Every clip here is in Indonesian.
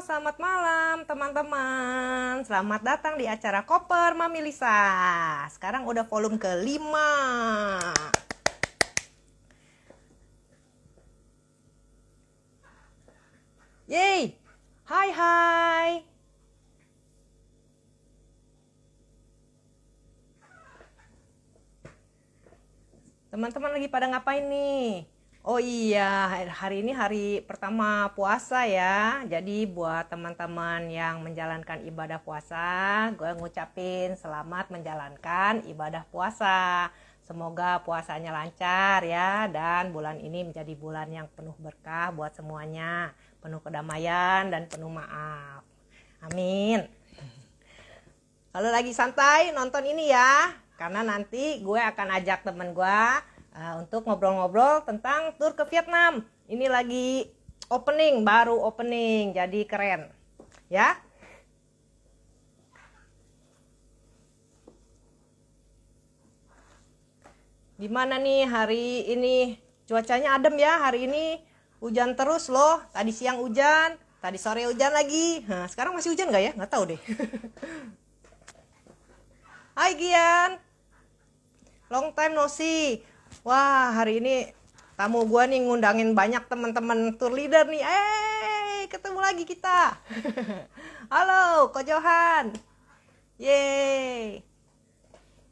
selamat malam teman-teman. Selamat datang di acara Koper Mami Lisa. Sekarang udah volume ke-5. Yeay. Hai hai. Teman-teman lagi pada ngapain nih? Oh iya, hari ini hari pertama puasa ya. Jadi buat teman-teman yang menjalankan ibadah puasa, gue ngucapin selamat menjalankan ibadah puasa. Semoga puasanya lancar ya, dan bulan ini menjadi bulan yang penuh berkah buat semuanya. Penuh kedamaian dan penuh maaf. Amin. Kalau lagi santai nonton ini ya, karena nanti gue akan ajak temen gue untuk ngobrol-ngobrol tentang tur ke Vietnam. Ini lagi opening, baru opening, jadi keren ya. Gimana nih hari ini? Cuacanya adem ya hari ini. Hujan terus loh. Tadi siang hujan, tadi sore hujan lagi. Nah, sekarang masih hujan nggak ya? Nggak tahu deh. Hai Gian, long time no see. Wah, hari ini tamu gua nih ngundangin banyak teman-teman tour leader nih. Ketemu lagi kita. Halo, Ko Johan. Yeay.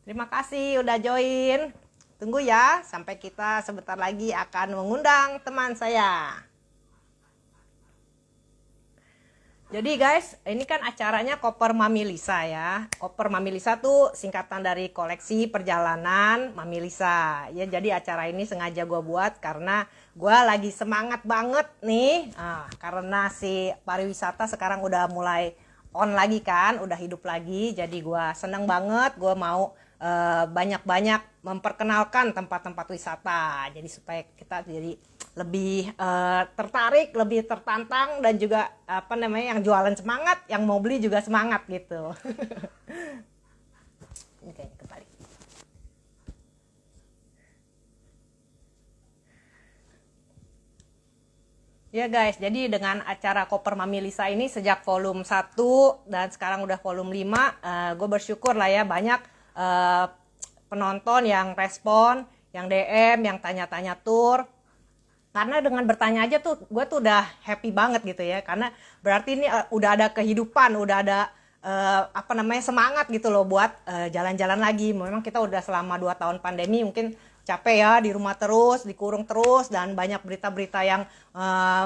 Terima kasih udah join. Tunggu ya, sampai kita sebentar lagi akan mengundang teman saya. Jadi guys, ini kan acaranya Koper Mami Lisa ya. Koper Mami Lisa tuh singkatan dari koleksi perjalanan Mami Lisa. Ya, jadi acara ini sengaja gue buat karena gue lagi semangat banget nih. Karena si pariwisata sekarang udah mulai on lagi kan, udah hidup lagi. Jadi gue seneng banget, gue mau banyak-banyak memperkenalkan tempat-tempat wisata. Jadi supaya kita jadi lebih tertarik, lebih tertantang, dan juga yang jualan semangat, yang mau beli juga semangat gitu. Ini kayaknya kebalik. Ya guys, jadi dengan acara Koper Mami Lisa ini sejak volume 1 dan sekarang udah volume 5, gue bersyukur lah ya banyak penonton yang respon, yang DM, yang tanya-tanya tour. Karena dengan bertanya aja tuh gue tuh udah happy banget gitu ya, karena berarti ini udah ada kehidupan, udah ada semangat gitu loh buat jalan-jalan lagi. Memang kita udah selama 2 tahun pandemi mungkin capek ya, di rumah terus, dikurung terus, dan banyak berita-berita yang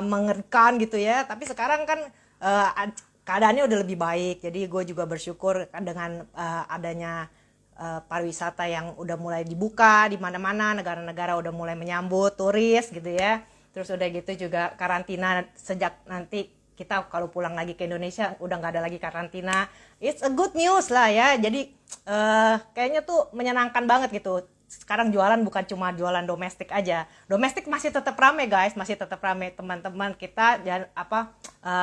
mengerikan gitu ya. Tapi sekarang kan keadaannya udah lebih baik. Jadi gue juga bersyukur dengan adanya pariwisata yang udah mulai dibuka di mana-mana, negara-negara udah mulai menyambut turis gitu ya. Terus udah gitu juga karantina, sejak nanti kita kalau pulang lagi ke Indonesia udah nggak ada lagi karantina. It's a good news lah ya. Jadi kayaknya tuh menyenangkan banget gitu. Sekarang jualan bukan cuma jualan domestik aja. Domestik masih tetap rame guys, masih tetap rame. Teman-teman kita dan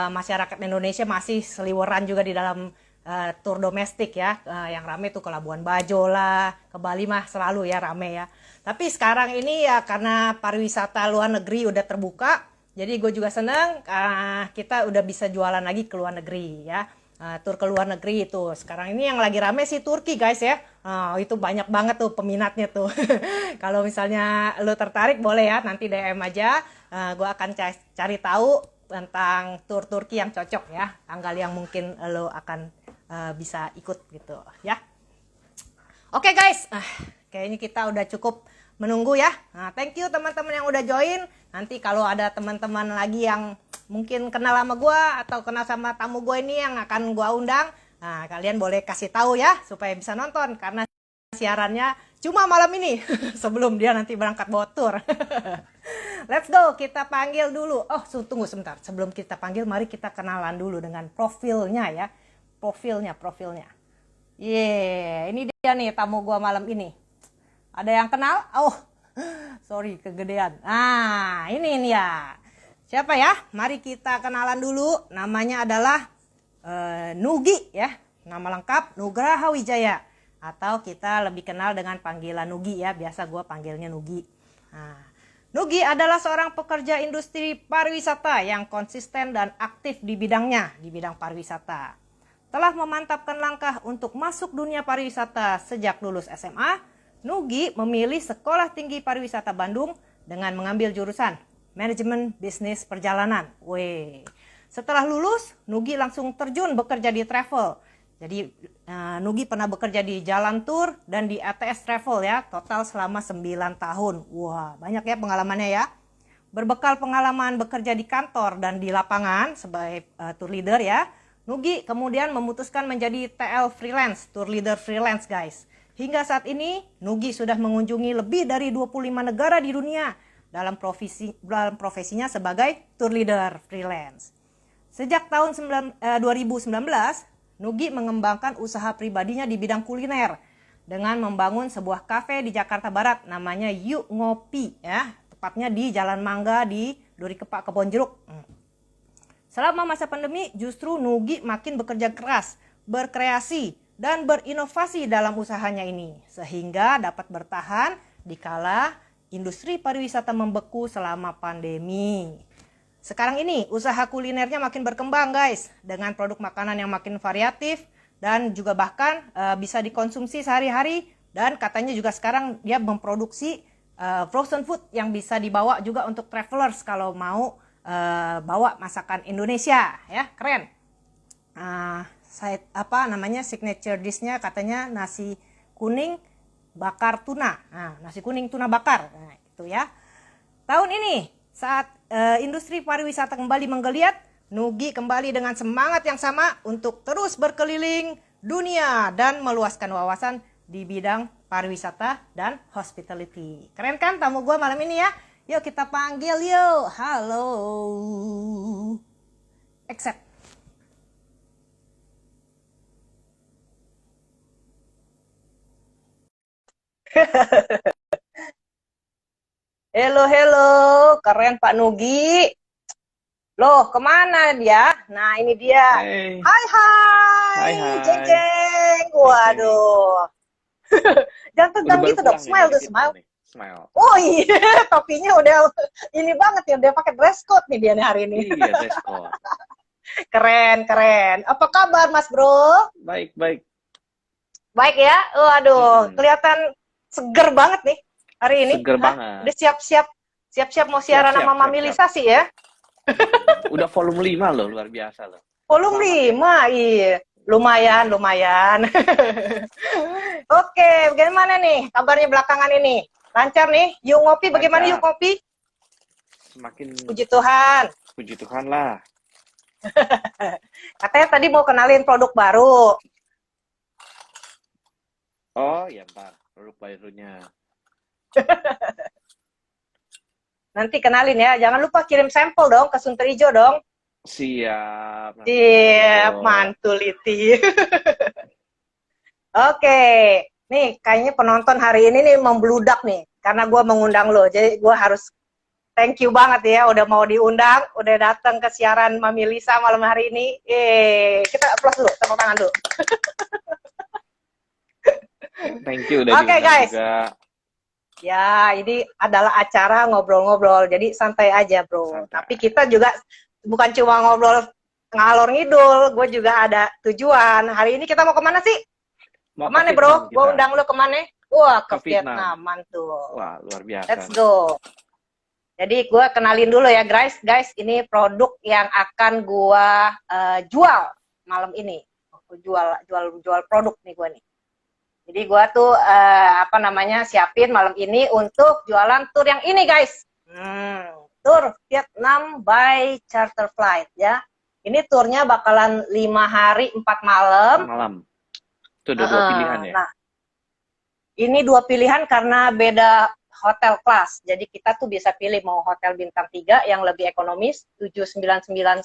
masyarakat Indonesia masih seliweran juga di dalam tur domestik ya. Yang rame tuh ke Labuan Bajo lah, ke Bali mah selalu ya rame ya. Tapi sekarang ini ya karena pariwisata luar negeri udah terbuka, jadi gue juga seneng kita udah bisa jualan lagi ke luar negeri ya. Tur ke luar negeri itu sekarang ini yang lagi rame sih Turki guys ya. Itu banyak banget tuh peminatnya tuh. Kalau misalnya lo tertarik boleh ya, nanti DM aja. Gue akan cari tahu tentang tur Turki yang cocok ya, tanggal yang mungkin lo akan bisa ikut gitu ya. Oke guys, kayaknya kita udah cukup menunggu ya. Thank you teman-teman yang udah join. Nanti kalau ada teman-teman lagi yang mungkin kenal sama gue atau kenal sama tamu gue ini yang akan gue undang, kalian boleh kasih tahu ya supaya bisa nonton, karena siarannya cuma malam ini sebelum dia nanti berangkat bawa tour. Let's go, kita panggil dulu. Oh, tunggu sebentar. Sebelum kita panggil, mari kita kenalan dulu dengan profilnya ya. Profilnya. Ini dia nih tamu gua malam ini. Ada yang kenal? Oh, sorry kegedean. Ini nih ya. Siapa ya? Mari kita kenalan dulu. Namanya adalah Nugi ya. Nama lengkap Nugraha Wijaya. Atau kita lebih kenal dengan panggilan Nugi ya. Biasa gua panggilnya Nugi. Nugi adalah seorang pekerja industri pariwisata yang konsisten dan aktif di bidangnya, di bidang pariwisata. Telah memantapkan langkah untuk masuk dunia pariwisata sejak lulus SMA, Nugi memilih Sekolah Tinggi Pariwisata Bandung dengan mengambil jurusan Manajemen Bisnis Perjalanan. Setelah lulus, Nugi langsung terjun bekerja di travel. Jadi Nugi pernah bekerja di Jalan Tour dan di ATS Travel ya, total selama 9 tahun. Wah, banyak ya pengalamannya ya. Berbekal pengalaman bekerja di kantor dan di lapangan sebagai tour leader ya, Nugi kemudian memutuskan menjadi TL freelance, tour leader freelance guys. Hingga saat ini, Nugi sudah mengunjungi lebih dari 25 negara di dunia dalam profesinya sebagai tour leader freelance. Sejak tahun 2019, Nugi mengembangkan usaha pribadinya di bidang kuliner dengan membangun sebuah kafe di Jakarta Barat namanya Yuk Ngopi ya, tepatnya di Jalan Mangga di Duri Kepak Kebonjeruk. Selama masa pandemi justru Nugi makin bekerja keras, berkreasi dan berinovasi dalam usahanya ini sehingga dapat bertahan di kala industri pariwisata membeku selama pandemi. Sekarang ini usaha kulinernya makin berkembang guys, dengan produk makanan yang makin variatif dan juga bahkan bisa dikonsumsi sehari-hari, dan katanya juga sekarang dia memproduksi frozen food yang bisa dibawa juga untuk travelers kalau mau bawa masakan Indonesia ya, keren. Signature dish-nya katanya nasi kuning bakar tuna. Nasi kuning tuna bakar. Nah, itu ya. Tahun ini saat industri pariwisata kembali menggeliat, Nugi kembali dengan semangat yang sama untuk terus berkeliling dunia dan meluaskan wawasan di bidang pariwisata dan hospitality. Keren kan tamu gue malam ini ya? Yuk kita panggil yuk. Halo. Accept. Hello, keren Pak Nugi. Loh, kemana dia? Nah, ini dia. Hai, Hai, hai, hai. jeng. Waduh. Jangan Udah tegang baru gitu dong, pulang nih smile dari tuh, Vietnam smile. nih. Smile. Oh iya, topinya udah ini banget ya, udah pakai dress code nih dia nih hari ini. Iya, dress code. Keren. Apa kabar, Mas Bro? Baik, baik. Baik ya? Waduh, Mm-mm. kelihatan seger banget nih hari ini. Seger Hah? banget. Udah siap-siap mau siaran sama Siap. Mami Lisa sih ya? Udah volume 5 loh, luar biasa loh. Volume Selamat ya. 5, iya. Lumayan. Oke, bagaimana nih kabarnya belakangan ini? Lancar nih? Yuk Ngopi, bagaimana Yuk Lancar. Ngopi? Semakin Puji Tuhan. puji Tuhan lah. Katanya tadi mau kenalin produk baru. Oh, ya ntar. Produk barunya. Nanti kenalin ya. Jangan lupa kirim sampel dong ke Sunter Ijo dong. Siap. Nanti Siap, dong. mantul itu. Oke, nih kayaknya penonton hari ini nih membludak nih, karena gue mengundang lo, jadi gue harus thank you banget ya, udah mau diundang, udah datang ke siaran Mami Lisa malam hari ini. Kita applause dulu, tepuk tangan dulu. Thank you udah Oke, diundang guys. juga. Ya, ini adalah acara ngobrol-ngobrol, jadi santai aja bro. Santai. Tapi kita juga bukan cuma ngobrol ngalor ngidul, gue juga ada tujuan. Hari ini kita mau kemana sih? Mau Kemana ke bro? Vietnam Gue kita. undang lo kemana? Wah, ke Ke Vietnam. Vietnam, mantul. Wah, luar biasa. Let's go. Jadi gue kenalin dulu ya guys, ini produk yang akan gue jual malam ini. Jual produk nih gue nih. Jadi gue tuh siapin malam ini untuk jualan tour yang ini guys. Tour Vietnam by Charter Flight ya. Ini turnya bakalan 5 hari 4 malam. Malam. Itu ada 2 pilihan ya? Nah, ini 2 pilihan karena beda hotel kelas. Jadi kita tuh bisa pilih mau hotel bintang 3 yang lebih ekonomis 799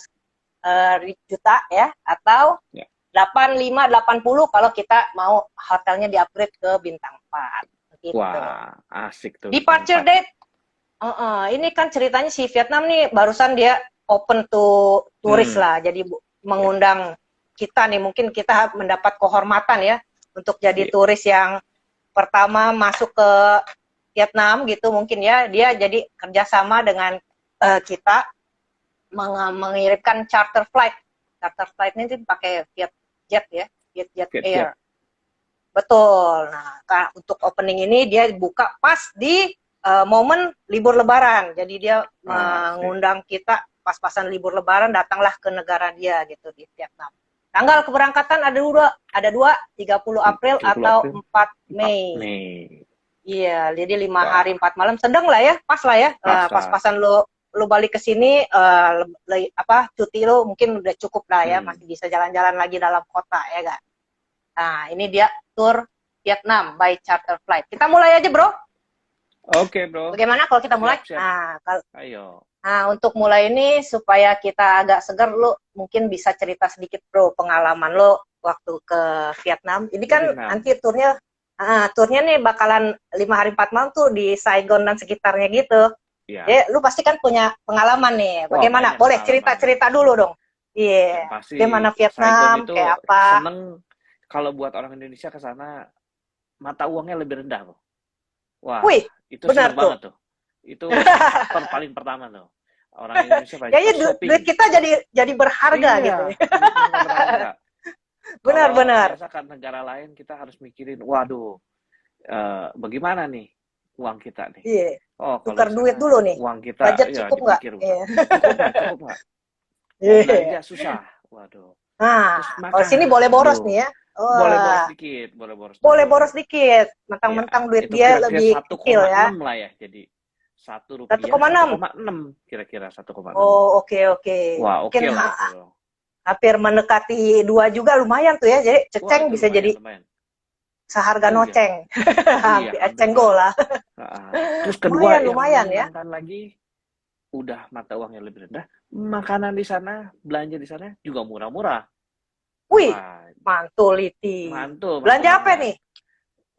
juta ya, atau 8580 kalau kita mau hotelnya di-upgrade ke bintang 4 gitu. Wah, asik tuh. Departure date. Ini kan ceritanya si Vietnam nih barusan dia open to turis lah. Jadi mengundang kita nih, mungkin kita mendapat kehormatan ya untuk jadi turis yang pertama masuk ke Vietnam gitu mungkin ya, dia jadi kerjasama dengan kita mengirimkan charter flight. Charter flight ini pakai Vietjet ya, Vietjet Air. Viet-Viet. Betul. Nah, untuk opening ini dia buka pas di momen libur Lebaran. Jadi dia mengundang kita pas-pasan libur Lebaran, datanglah ke negara dia gitu di Vietnam. Tanggal keberangkatan ada dua, 30 April 30 atau April, 4 Mei. Iya, jadi 5 hari 4 malam, sedang lah ya, pas lah ya. Pas-pasan lu balik ke sini, cuti lu mungkin udah cukup lah ya, masih bisa jalan-jalan lagi dalam kota ya kan. Nah, ini dia tour Vietnam by charter flight. Kita mulai aja, Bro. Oke, Bro. Bagaimana kalau kita mulai? Siap. Ayo. Nah, untuk mulai ini supaya kita agak segar, lu mungkin bisa cerita sedikit, Bro, pengalaman lu waktu ke Vietnam. Ini kan nanti turnya nih bakalan 5 hari 4 malam tuh di Saigon dan sekitarnya gitu. Iya. Ya, lu pasti kan punya pengalaman nih. Bagaimana? Boleh cerita-cerita dulu dong. Iya. Yeah. Bagaimana Vietnam, kayak apa? Seneng kalau buat orang Indonesia ke sana mata uangnya lebih rendah loh. Wah, wih, itu benar seneng banget tuh. Itu faktor paling pertama tuh. Orang Indonesia banyak shopping. Duit kita jadi berharga gitu. Benar-benar. Biasa kan negara lain kita harus mikirin, waduh, bagaimana nih uang kita nih? Iya. Oh, tukar duit dulu nih. Uang kita budget cukup nggak? Iya. Cukup nggak? Belanja susah. Waduh. Nah, kalau sini boleh boros nih ya. Boleh boros dikit. Mentang-mentang duit dia lebih kecil ya. 1,6 lah ya, jadi Rp1 1,6 kira-kira 1,6. Oh, oke. Wah, oke lah. Hampir mendekati 2 juga, lumayan tuh ya. Jadi ceceng bisa lumayan, jadi seharga noceng. Cenggol lah. Terus kedua lumayan ya. Lagi udah mata uangnya lebih rendah, makanan di sana, belanja di sana juga murah-murah. Wih, mantul Liti. Belanja apa nih?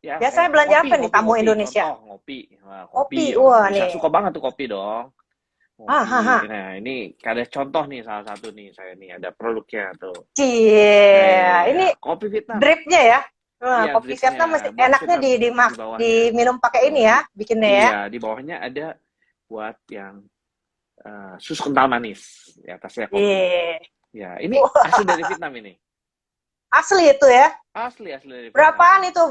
Ya, biasanya belanja apa nih tamu Indonesia? Ngopi. Kopi. Wah, nih. Saya suka banget tuh kopi dong. Nah, ini ada contoh nih, salah satu nih, saya nih ada produknya tuh. Ini kopi Vietnam. Dripnya ya. Kopi Vietnam masih enaknya diminum pakai ini ya, bikinnya ya. Iya, di bawahnya ada buat yang susu kental manis, di atasnya kopi. Ya, ini asli dari Vietnam ini. Asli itu ya? Asli dari Vietnam.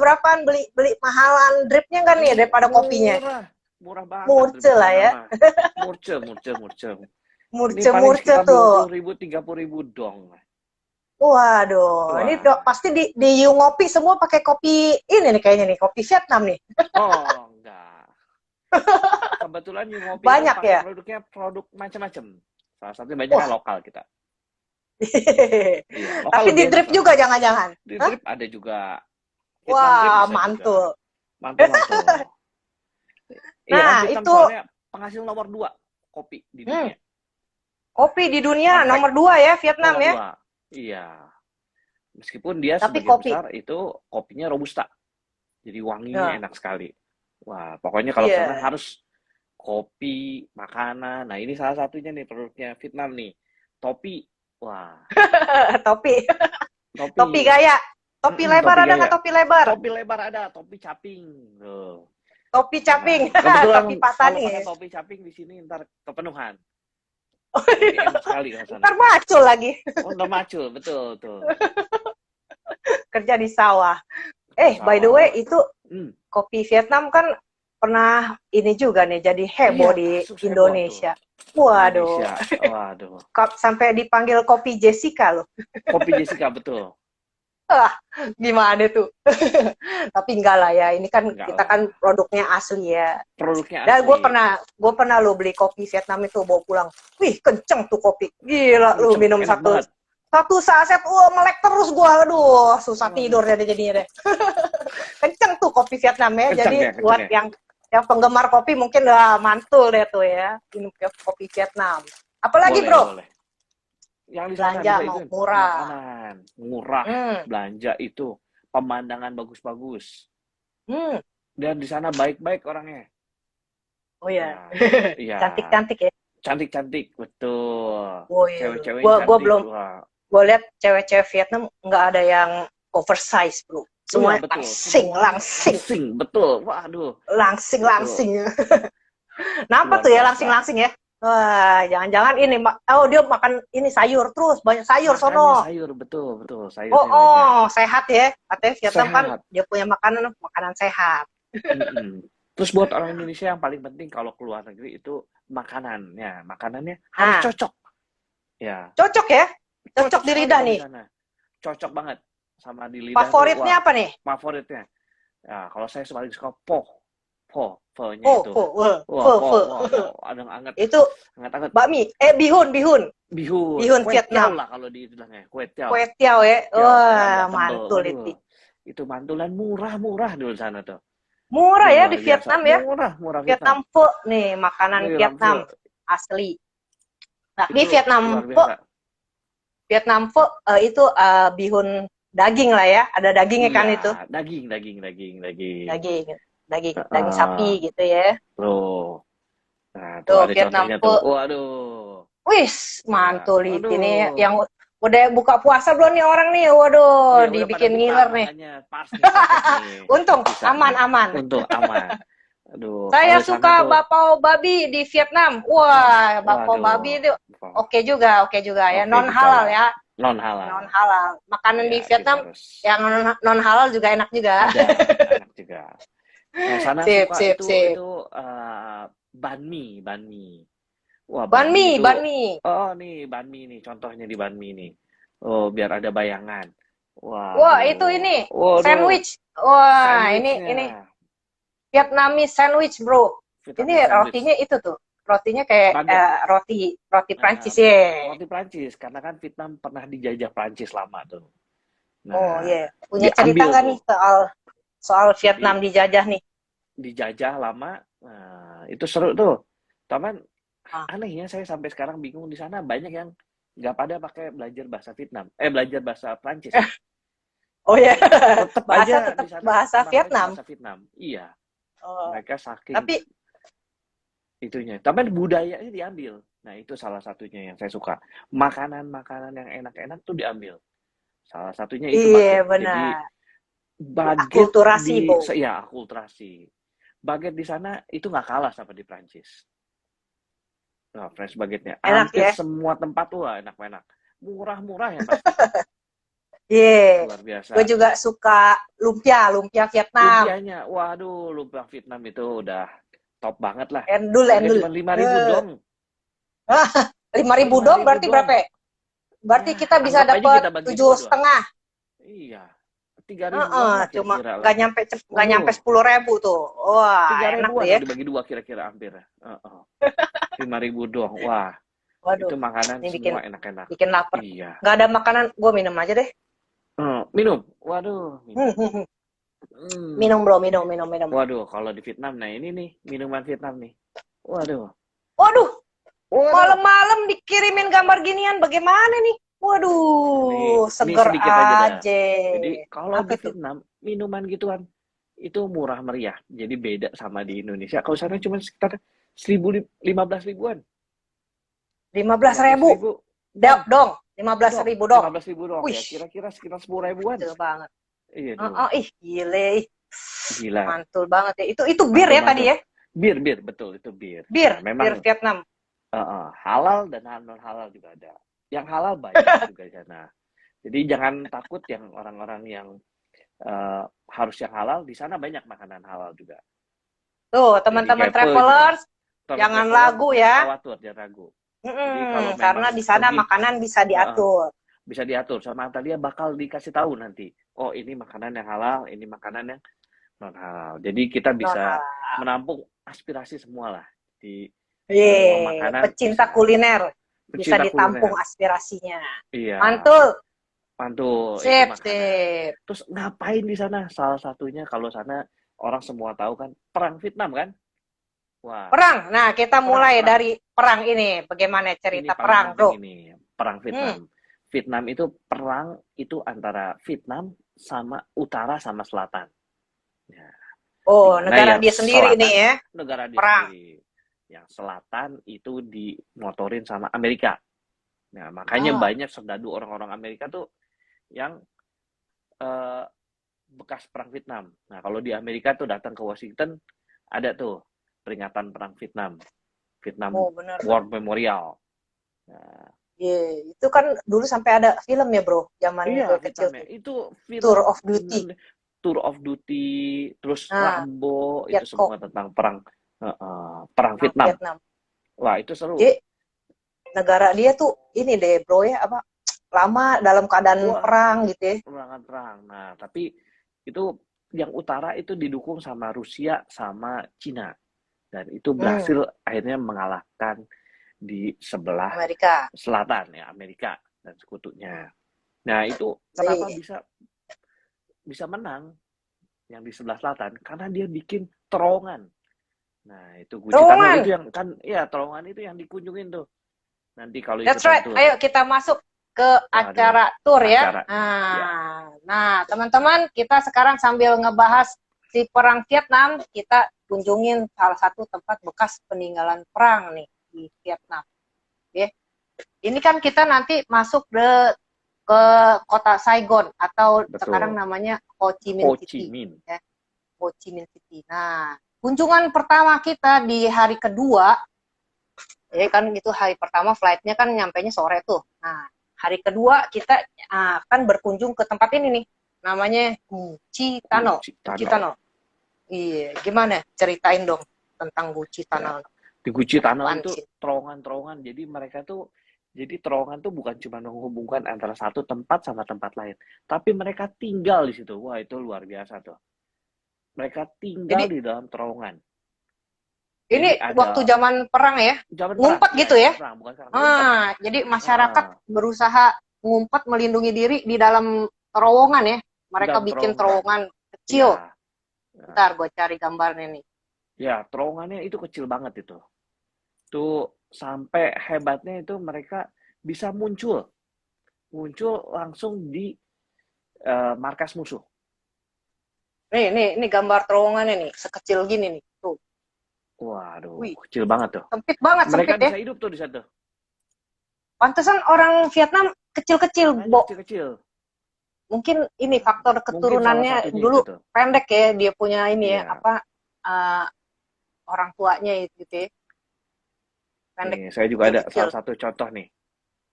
Berapaan beli mahalan dripnya kan nih daripada kopinya? Murah banget. Murce lah ya. Murce tuh. 20.000, 30.000 dong. Waduh, ini pasti di You Ngopi semua pakai kopi ini nih kayaknya nih, kopi Vietnam nih. Oh, enggak. Kebetulan You Ngopi banyak ya? Produknya produk macam-macam. Salah satunya banyak lokal kita. Iya, tapi di drip juga jangan-jangan? Di drip ada juga. Wah, mantul. Mantul. Nah, itu penghasil nomor 2 kopi di dunia. Kopi di dunia nomor 2 ya, Vietnam ya? Iya. Meskipun dia tapi sebagian besar itu kopinya robusta. Jadi wanginya enak sekali. Wah, pokoknya kalau sana harus kopi, makanan. Nah, ini salah satunya nih produknya Vietnam nih. Topi. Wah. Topi gaya. Topi lebar ada nggak topi lebar? Topi lebar ada, topi caping. Topi caping. Topi patani. Topi caping di sini ntar kepenuhan. Enak sekali kan sana. Ntar macul lagi. Ntar macul, betul. Kerja di sawah. By the way, itu kopi Vietnam kan pernah ini juga nih jadi heboh di Indonesia. Waduh. Sampai dipanggil kopi Jessica loh. Kopi Jessica, betul. Gimana tuh? Tapi enggak lah ya, ini kan kita kan produknya asli ya. Dan gue pernah lo beli kopi Vietnam itu bawa pulang. Wih, kenceng tuh kopi. Gila, lu minum satu saset, melek terus gue. Aduh, susah tidur deh jadinya deh. Kenceng tuh kopi Vietnam ya. Jadi buat yang penggemar kopi mungkin udah mantul deh tuh ya, minum kopi Vietnam. Apalagi bro? Yang di belanja mau murah. Murah. Belanja itu pemandangan bagus-bagus. Dan di sana baik-baik orangnya. Oh ya. Cantik-cantik ya. Cantik-cantik, betul. Oh iya. Cewek-cewek cantik. Gue lihat cewek-cewek Vietnam nggak ada yang oversize bro. Iya, Semua betul. langsing, Semuanya langsing, langsing, betul. Waduh, langsing, betul. langsing. Kenapa Luar tuh ya biasa. langsing-langsing ya? Wah, jangan-jangan ini, oh dia makan ini sayur terus, banyak sayur Makannya sono. sayur, betul, betul. Oh, Sayurnya banyak. oh, sehat ya. Katanya Vietnam kan Sehat. dia punya makanan makanan sehat. Mm-mm. Terus buat orang Indonesia yang paling penting kalau keluar negeri itu makanannya. Makanannya harus Nah, cocok. Ya, cocok ya? Cocok cocok di sekali lidah kalau di nih. sana. Cocok banget sama di lidah tuh. Favoritnya Wah, apa nih? favoritnya. Ya, kalau saya paling suka pho-nya Oh, itu. pho, Wah, pho, pho. wah, ada yang anget, Itu anget-anget. bakmi, bihun, bihun, Bihun, bihun kue tiao Vietnam. lah kalau di istilahnya, kue tiao. Kue tiao ya. Tiao karena Wah, agak tebel. mantul Waduh, itu. itu mantulan murah-murah dulu sana tuh. Murah ya Luar di biasa, Vietnam ya. murah, murah Vietnam. Vietnam pho nih, makanan Vietnam Vietnam pho asli. Tapi itu luar biasa. Vietnam pho itu bihun daging lah ya. Ada dagingnya kan Iya, itu. daging. Daging, daging Heeh, sapi gitu ya. tuh. Nah, tuh Tuh ada Vietnam contohnya tuh. pho. Waduh. Wis, Ya, mantul ini waduh. yang udah buka puasa belum nih orang nih? Iya, Waduh, udah pada dibikin buka, ngiler nih. makanya pas nih cocok nih. Untung Bisa nih. aman-aman. Untuk aman. Aduh, kalau Saya di sana suka tuh, bakpao babi di Vietnam. hmm, Wah, bakpao waduh. babi itu oke juga ya. Oke Non juga halal ya. ya, Non non halal. halal. Makanan di Ya, kita Vietnam harus yang non halal juga enak juga. ada anak juga. Nah, sana Sip, suka sip, sip. itu banh mi. Wah, banh mi itu, Banh mi. oh nih banh mi nih, contohnya di banh mi nih. Oh, biar ada bayangan. Wah, itu Waduh, ini waduh, sandwich. Wah, ini sandwichnya, Vietnamese sandwich, bro. vitamin Ini sandwich, rotinya itu tuh. Rotinya kayak baget, roti Prancis eh, ya. roti Prancis, karena kan Vietnam pernah dijajah Prancis lama tuh. Oh Nah, iya. Punya cerita diambil nggak tuh, nih soal soal Vietnam jadi dijajah nih? dijajah lama, nah, itu seru tuh. Taman Ah. anehnya saya sampai sekarang bingung di sana banyak yang nggak pada pakai belajar bahasa Vietnam, belajar bahasa Prancis. Oh ya, Tetap bahasa aja tetap di sana bahasa makanya Vietnam. bahasa Vietnam. Iya, Oh, mereka saking tapi itunya. Tapi budayanya diambil. Nah, itu salah satunya yang saya suka. Makanan-makanan yang enak-enak tuh diambil. Salah satunya itu iya baget. Jadi benar. baget Akulturasi, di Bo. ya akulturasi. Baget di sana itu nggak kalah sama di Prancis. Nah, French bagetnya. Enak Hampir ya. semua tempat tuh wah, enak-enak. Murah-murah yang pasti. Iya. Luar Gue biasa. juga suka lumpia Vietnam. Lumpianya, waduh, lumpia Vietnam itu udah top banget lah. Endul, Harga endul. cuma 5.000 dong. 5.000 lima dong ribu berarti dong. berapa ya? Berarti Ya, kita bisa anggap aja dapat kita bagi tujuh dua dong. setengah. Iya, 3.000-an lah Cuma kira-kira lah. nggak nyampe Waduh, 10.000 tuh. Wah, tiga enak tuh ribuan ya. kalau dibagi dua kira-kira hampir. 5.000 doang. Wah, Waduh, itu makanan ini bikin semua enak-enak. bikin lapar. Iya. Nggak ada makanan, gue minum aja deh. Minum. Waduh, Hmm, minum. hmm, hmm. Hmm. Minum bro, minum. Waduh, kalau di Vietnam, nah ini nih, minuman Vietnam nih. Waduh. Waduh, Waduh. malam-malam dikirimin gambar ginian, bagaimana nih? Waduh, Ini seger sedikit aja dah. aja. Jadi kalau Apa di tuh? Vietnam, minuman gituan itu murah meriah. Jadi beda sama di Indonesia. Kalau sana cuma sekitar 15 ribuan. 15.000. 15.000. Dong, 15.000 dong. 15.000 dong. Wih, Ya kira-kira sekitar 10 ribuan. gede banget. Iya tuh. Ih, gile. Gila. Mantul banget ya. Itu bir ya tadi Mantul. ya? Bir, betul itu bir. Bir, Nah, memang bir Vietnam. halal dan non halal juga ada. Yang halal banyak juga di sana. Jadi jangan takut yang orang-orang yang harus yang halal, di sana banyak makanan halal juga. Tuh, Jadi teman-teman kayak pho juga. travelers, jangan Traveler ragu jangan ya. khawatir, jangan ragu. Jadi kalau Karena memang di sana pergi, makanan bisa diatur. bisa diatur sama dia bakal dikasih tahu nanti. Oh, ini makanan yang halal, ini makanan yang non halal. Jadi kita Non bisa halal. menampung aspirasi semua lah di semua Yeay, makanan pecinta bisa. kuliner bisa Pecinta ditampung kuliner. aspirasinya. Iya, Mantul. mantul itu Sip, makanan. sip. Terus ngapain di sana? Salah satunya kalau sana orang semua tahu kan perang Vietnam kan? Wah, Perang. Nah, kita mulai perang. dari perang ini. Bagaimana Ini cerita paling perang, penting bro? ini, perang Vietnam. Vietnam itu perang itu antara Vietnam sama utara sama selatan. Ya, Oh, dimana negara yang dia sendiri nih selatan ya. negara dia Perang. sendiri. Yang selatan itu dimotorin sama Amerika. Nah, makanya banyak serdadu orang-orang Amerika tuh yang eh, bekas perang Vietnam. Nah, kalau di Amerika tuh datang ke Washington ada tuh peringatan perang Vietnam, Vietnam Oh, benar-benar. War Memorial. Nah, Iya, itu kan dulu sampai ada film ya, Bro, zaman iya gue kecil Vietnamnya tuh. itu Tour film of Duty. bener deh. Tour of Duty, terus Nah, Rambo itu Vietcong, semua tentang perang perang perang Vietnam. Vietnam. Wah, itu seru. Jadi negara dia tuh ini deh, Bro ya, apa lama dalam keadaan Wah, perang gitu ya. perangan perang. Nah, tapi itu yang utara itu didukung sama Rusia sama Cina. Dan itu Hmm, berhasil akhirnya mengalahkan di sebelah Amerika. selatan ya, Amerika dan sekutunya. Nah, itu kenapa Jadi bisa bisa menang yang di sebelah selatan? Karena dia bikin terowongan. Nah, itu Gucci Tunnel itu terowongan. yang kan ya terowongan itu yang dikunjungin tuh. Nanti kalau That's ikutan right. tur. Ayo kita masuk ke Waduh, acara tour ya. acaranya. Ya, Nah, teman-teman, kita sekarang sambil ngebahas si perang Vietnam, kita kunjungin salah satu tempat bekas peninggalan perang nih di Vietnam. Oke. Ini kan kita nanti masuk ke kota Saigon atau sekarang betul. namanya Ho Chi Ho Minh Chi City. Minh. Ya, Ho Chi Minh City. Nah, kunjungan pertama kita di hari kedua, ya kan itu hari pertama flightnya kan nyampainya sore tuh. Nah, hari kedua kita akan berkunjung ke tempat ini nih, namanya Gucci Tunnel. Gucci Gucci Tunnel. Tunnel. Iya, gimana? Ceritain dong tentang Gucci Ya, Tunnel. di Gucci Tunnel Apaan itu sih? terowongan-terowongan. Jadi terowongan tuh bukan cuma menghubungkan antara satu tempat sama tempat lain, tapi mereka tinggal di situ. Wah, itu luar biasa tuh. Mereka tinggal Jadi di dalam terowongan. ini Jadi waktu ada zaman perang ya, zaman perang, ngumpet iya gitu ya. zaman perang, bukan sekarang ngumpet. Jadi masyarakat Heeh, berusaha ngumpet melindungi diri di dalam terowongan ya. di Mereka dalam bikin terowongan. terowongan kecil. Ya, ya, Ntar gue cari gambarnya nih. ya, terowongannya itu kecil banget itu. Tuh sampai hebatnya itu mereka bisa muncul langsung di markas musuh. Nih gambar terowongannya nih, sekecil gini nih. Tuh. Waduh, Wih, kecil banget tuh. sempit banget, Mereka sempit ya. bisa hidup tuh di situ. Pantesan orang Vietnam kecil-kecil, Makanya Bo. kecil-kecil. Mungkin ini faktor Mungkin salah keturunannya satunya itu dulu tuh. pendek ya, dia punya ini ya, Iya. apa, uh, orang tuanya gitu ya, pendek, Nih, saya juga ada kecil-kecil. salah satu contoh nih.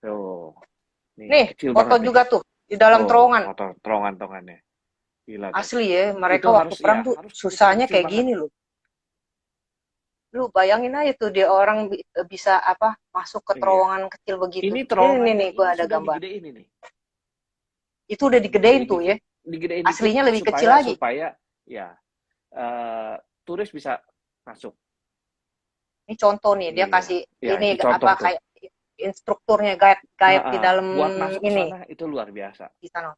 Tuh. Nih, Nih, kecil foto banget nih. juga tuh, di dalam Tuh, terowongan. foto terowongan-terowongannya. Gila tuh. Asli ya, mereka Itu waktu harus perang ya, tuh harus susahnya kecil-kecil kayak banget. gini loh. Lu bayangin aja tuh dia orang bisa apa masuk ke Iya. terowongan kecil begitu. Ini Ini terowongannya nih, gua ini ada sudah gambar. digedein ini. Itu udah digedein tuh ya. Digedein dikit Aslinya lebih kecil supaya lagi. supaya ya turis bisa masuk. Ini contoh nih, dia Iya. kasih Ya, ini itu contoh apa tuh. kayak instrukturnya guide guide di dalam Buat masuk ke ini sana itu luar biasa. di sana.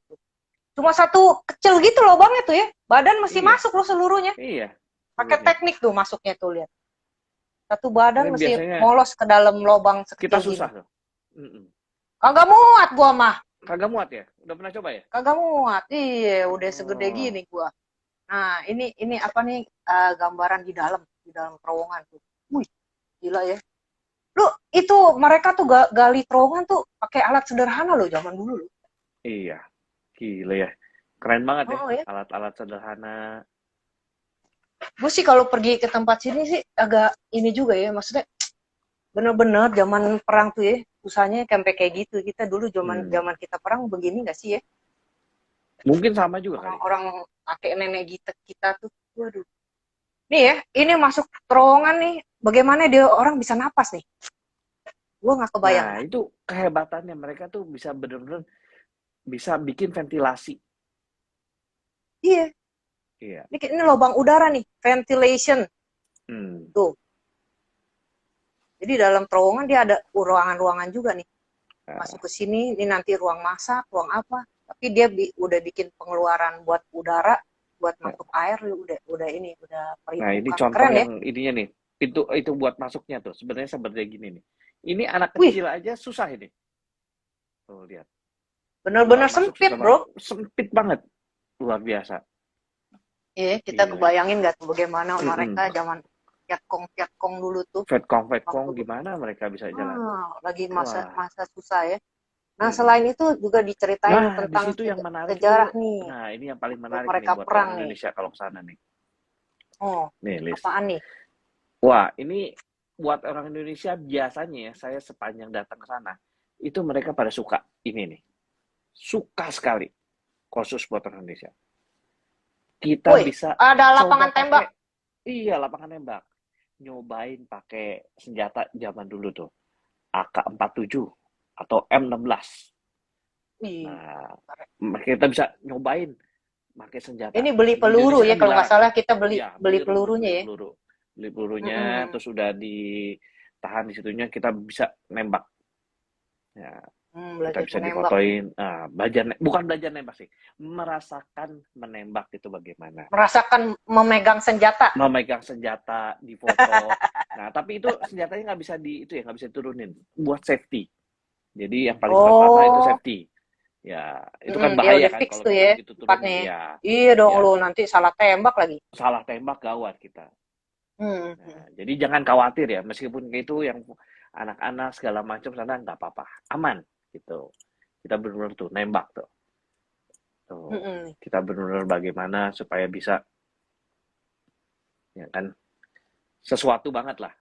Cuma satu kecil gitu loh bang itu ya. Badan masih Iya, masuk loh seluruhnya. iya, Pakai seluruhnya. teknik tuh masuknya tuh lihat. Satu badan Ini mesti biasanya molos ke dalam lubang kita sekecil gini. susah tuh. Mm-mm. Kagak muat gua mah. Kagak muat ya? Udah pernah coba ya? Kagak muat. Iya, udah segede Oh, gini gua. Nah, ini apa nih gambaran di dalam terowongan tuh. Wih, gila ya. Lu itu mereka tuh gali terowongan tuh pakai alat sederhana loh zaman dulu loh. iya. Gila ya. Keren banget ya. Oh ya. Alat-alat sederhana. Gue sih kalau pergi ke tempat sini sih agak ini juga ya, maksudnya bener-bener zaman perang tuh ya, usahanya sampai kayak gitu. Kita dulu zaman Hmm. zaman kita perang begini nggak sih ya? Mungkin sama juga kali. Orang-orang kakek nenek kita tuh, waduh. Nih ya, ini masuk terowongan nih, bagaimana dia orang bisa napas nih? Gue nggak kebayang. Nah, itu kehebatannya. Mereka tuh bisa bener-bener bisa bikin ventilasi. Iya, Iya. ini lubang udara nih, ventilation. Hmm. Tuh. Jadi dalam terowongan dia ada ruangan-ruangan juga nih. Masuk ke sini, ini nanti ruang masak, ruang apa. Tapi dia udah bikin pengeluaran buat udara, buat masuk air, udah ini, udah Nah, ini perhitungan. contoh Keren ya? yang ininya nih. Itu buat masuknya tuh. Sebenarnya seperti gini nih. Ini anak Wih, kecil aja susah ini. Tuh, lihat. bener-bener Buat masuk sempit, sama bro. sempit banget. Luar biasa. Iya, kita Gila. kebayangin nggak tuh bagaimana Mm-mm. mereka zaman Vietcong dulu tuh. Vietcong Waktu gimana mereka bisa jalan? lagi Wah, masa susah ya. Nah, selain itu juga diceritain Nah, di tentang situ yang menarik sejarah tuh. nih, Nah, ini yang paling waktu menarik nih mereka buat perang orang nih. Indonesia kalau ke sana nih. Oh, Nih, Lis. apaan nih? Wah, ini buat orang Indonesia biasanya ya, saya sepanjang datang ke sana, itu mereka pada suka ini nih. Suka sekali. Khusus buat orang Indonesia. Kita Woi, bisa ada coba lapangan pakai, tembak. iya lapangan nembak. Nyobain pakai senjata zaman dulu tuh. AK-47 atau M16. Wih, Nah, kita bisa nyobain pakai senjata. ini beli Di peluru Indonesia ya kan kalau nggak dilarang salah tuh. kita beli Iya, beli pelurunya beli ya. peluru. Beli pelurunya, Mm-mm. terus udah ditahan di situnya, kita bisa nembak. Ya, kita Belajar bisa menembak nih. difotoin. Bukan belajar nembak sih, merasakan menembak itu bagaimana. Merasakan memegang senjata. Memegang senjata, di foto. Nah, tapi itu senjatanya nggak bisa itu ya, nggak bisa turunin. Buat safety. Jadi yang paling pertama itu Oh, safety. Ya, itu kan dia bahaya udah kan fix kalau tuh kita ya begitu turunin. tempatnya. Ya, Iya dong lu ya nanti salah tembak lagi. salah tembak gawat kita. Hmm. Nah, jadi jangan khawatir ya, meskipun itu yang anak-anak segala macam sana nggak apa-apa, aman gitu. Kita benar-benar tuh nembak tuh. Tuh, Mm-mm. kita benar-benar bagaimana supaya bisa ya kan sesuatu banget lah.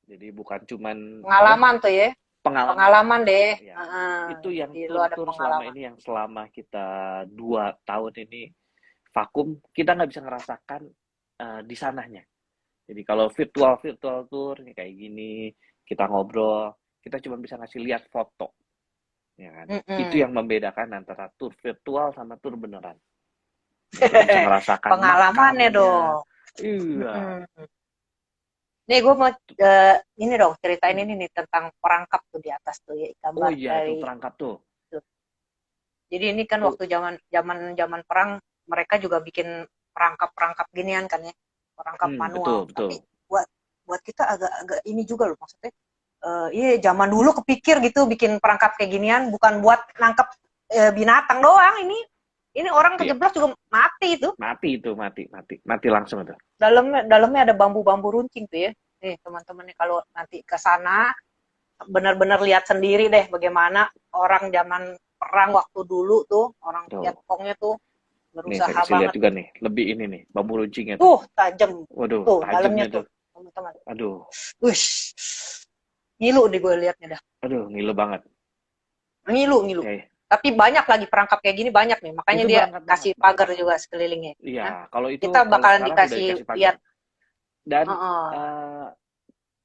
Jadi bukan cuman apa Pengalaman tuh ya. pengalaman. Pengalaman deh. Ya, Heeh. itu yang Jadi lu ada tur-tur selama pengalaman. ini yang selama kita 2 tahun ini vakum, kita nggak bisa ngerasakan di sananya. Jadi kalau virtual tour nih kayak gini, kita ngobrol, kita cuma bisa ngasih lihat foto, ya kan? Itu Mm-mm. yang membedakan antara tur virtual sama tur beneran. Nah, kita bisa ngerasakan Pengalamannya makamnya, dong. iya, Mm-mm. Nih gue mau ini dong ceritain hmm. ini nih tentang perangkap tuh di atas tuh ya Oh gambar iya itu dari perangkap tuh, tuh. Jadi ini kan tuh, waktu zaman perang mereka juga bikin perangkap-perangkap ginian kan ya, perangkap betul manual. betul, Tapi buat buat kita agak-agak ini juga loh maksudnya. Iya zaman dulu kepikir gitu bikin perangkap kayak ginian bukan buat nangkep binatang doang ini orang iya kejeblos juga mati itu. mati itu mati mati mati langsung itu, Dalamnya ada bambu-bambu runcing tuh ya. Nih teman-teman nih kalau nanti ke sana benar-benar lihat sendiri deh bagaimana orang zaman perang waktu dulu tuh orang tuh. Vietcongnya tuh Nih saya berusaha kasih lihat banget juga nih, lebih ini nih, bambu runcingnya tuh. tuh tajam Waduh, tuh dalamnya tajamnya tuh tuh. teman-teman. Aduh, Wish, ngilu deh gue liatnya dah, aduh, ngilu banget. ngilu. Eh, Tapi banyak lagi perangkap kayak gini banyak nih, makanya itu dia berangkat banget, kasih banyak pagar banget. juga sekelilingnya. Iya, Nah, kalau kita bakalan sekarang udah dikasih dikasih pagar. lihat. Dan Uh-uh.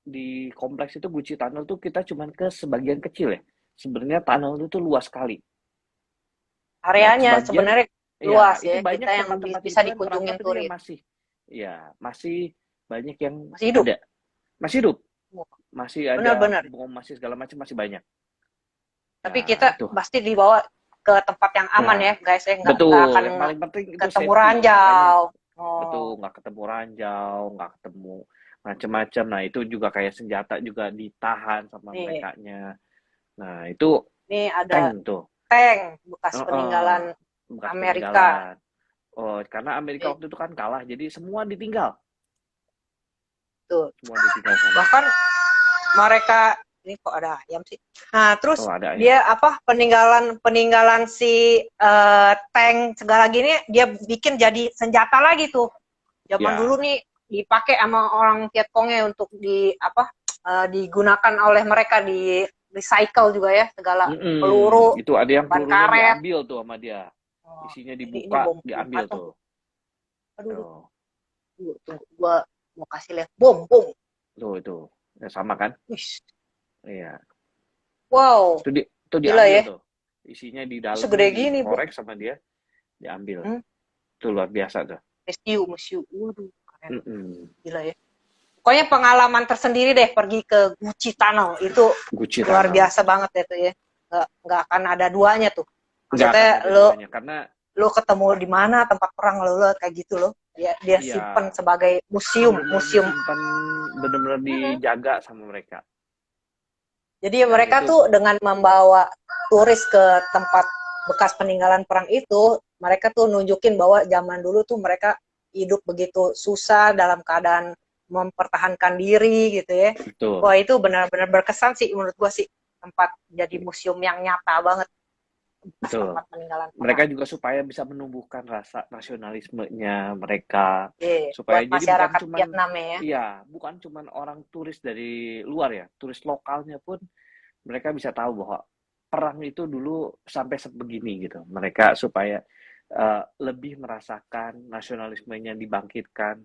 di kompleks itu Gucci Tunnel tuh kita cuman ke sebagian kecil ya. Sebenarnya tunnel itu tuh luas sekali. Dan Areanya sebagian, sebenarnya ya luas itu ya, kita banyak yang tempat-tempat bisa hiburan perangkap dikunjungin itu yang turis. masih, ya masih banyak yang Masih hidup. ada, masih hidup, masih ada, Benar-benar. masih segala macam masih banyak. Tapi Nah kita itu, pasti dibawa ke tempat yang aman nah ya, guys. Nggak betul. akan Yang paling penting itu ketemu safety. Makanya ranjau. betul, Oh, nggak ketemu ranjau, nggak ketemu macam-macam. Nah, itu juga kayak senjata juga ditahan sama nih, merekanya. Nah, itu nih ada tank tuh. tank bekas Heeh, peninggalan bekas Amerika. peninggalan. Oh, karena Amerika Eh, waktu itu kan kalah, jadi semua ditinggal. tuh. Semua ditinggal sana. Bahkan mereka ini kok ada ayam sih. Nah, Oh, terus ada ayam. dia apa peninggalan si tank segala gini dia bikin jadi senjata lagi tuh. Zaman dulu Ya, nih dipakai sama orang Vietcongnya untuk digunakan oleh mereka di recycle juga ya segala peluru, itu ada yang ban pelurunya karet. diambil tuh sama dia. Oh, Isinya ini dibuka, bom diambil atom. tuh. Aduh, Tuh, tunggu, gua mau kasih lihat bom. tuh itu. Ya, sama kan? Wih, Iya. wow, Itu gila diambil ya. tuh. Isinya di dalamnya Segede gini, bom. dikorek sama dia, diambil. Hmm? Itu luar biasa tuh. Museum. Waduh, keren. Mm-mm. Gila ya. Pokoknya pengalaman tersendiri deh pergi ke Gucci Tunnel itu Gucci luar Tunnel. biasa banget ya tuh ya. Nggak akan ada duanya tuh. Nggak akan Maksudnya ada lo duanya karena lo ketemu di mana tempat perang lo kayak gitu loh. Dia simpen iya sebagai museum, benar-benar museum. disimpan, benar-benar Mm-mm. dijaga sama mereka. Jadi Dan mereka itu tuh dengan membawa turis ke tempat bekas peninggalan perang itu, mereka tuh nunjukin bahwa zaman dulu tuh mereka hidup begitu susah dalam keadaan mempertahankan diri gitu ya. betul. Wah itu benar-benar berkesan sih menurut gua sih tempat jadi museum yang nyata banget. betul. tempat peninggalan Mereka perang. juga supaya bisa menumbuhkan rasa nasionalismenya mereka, Iya, buat supaya jadi bukan masyarakat cuman, Vietnam ya. iya, bukan cuman orang turis dari luar ya, turis lokalnya pun mereka bisa tahu bahwa perang itu dulu sampai sebegini gitu. Mereka supaya lebih merasakan nasionalismenya dibangkitkan,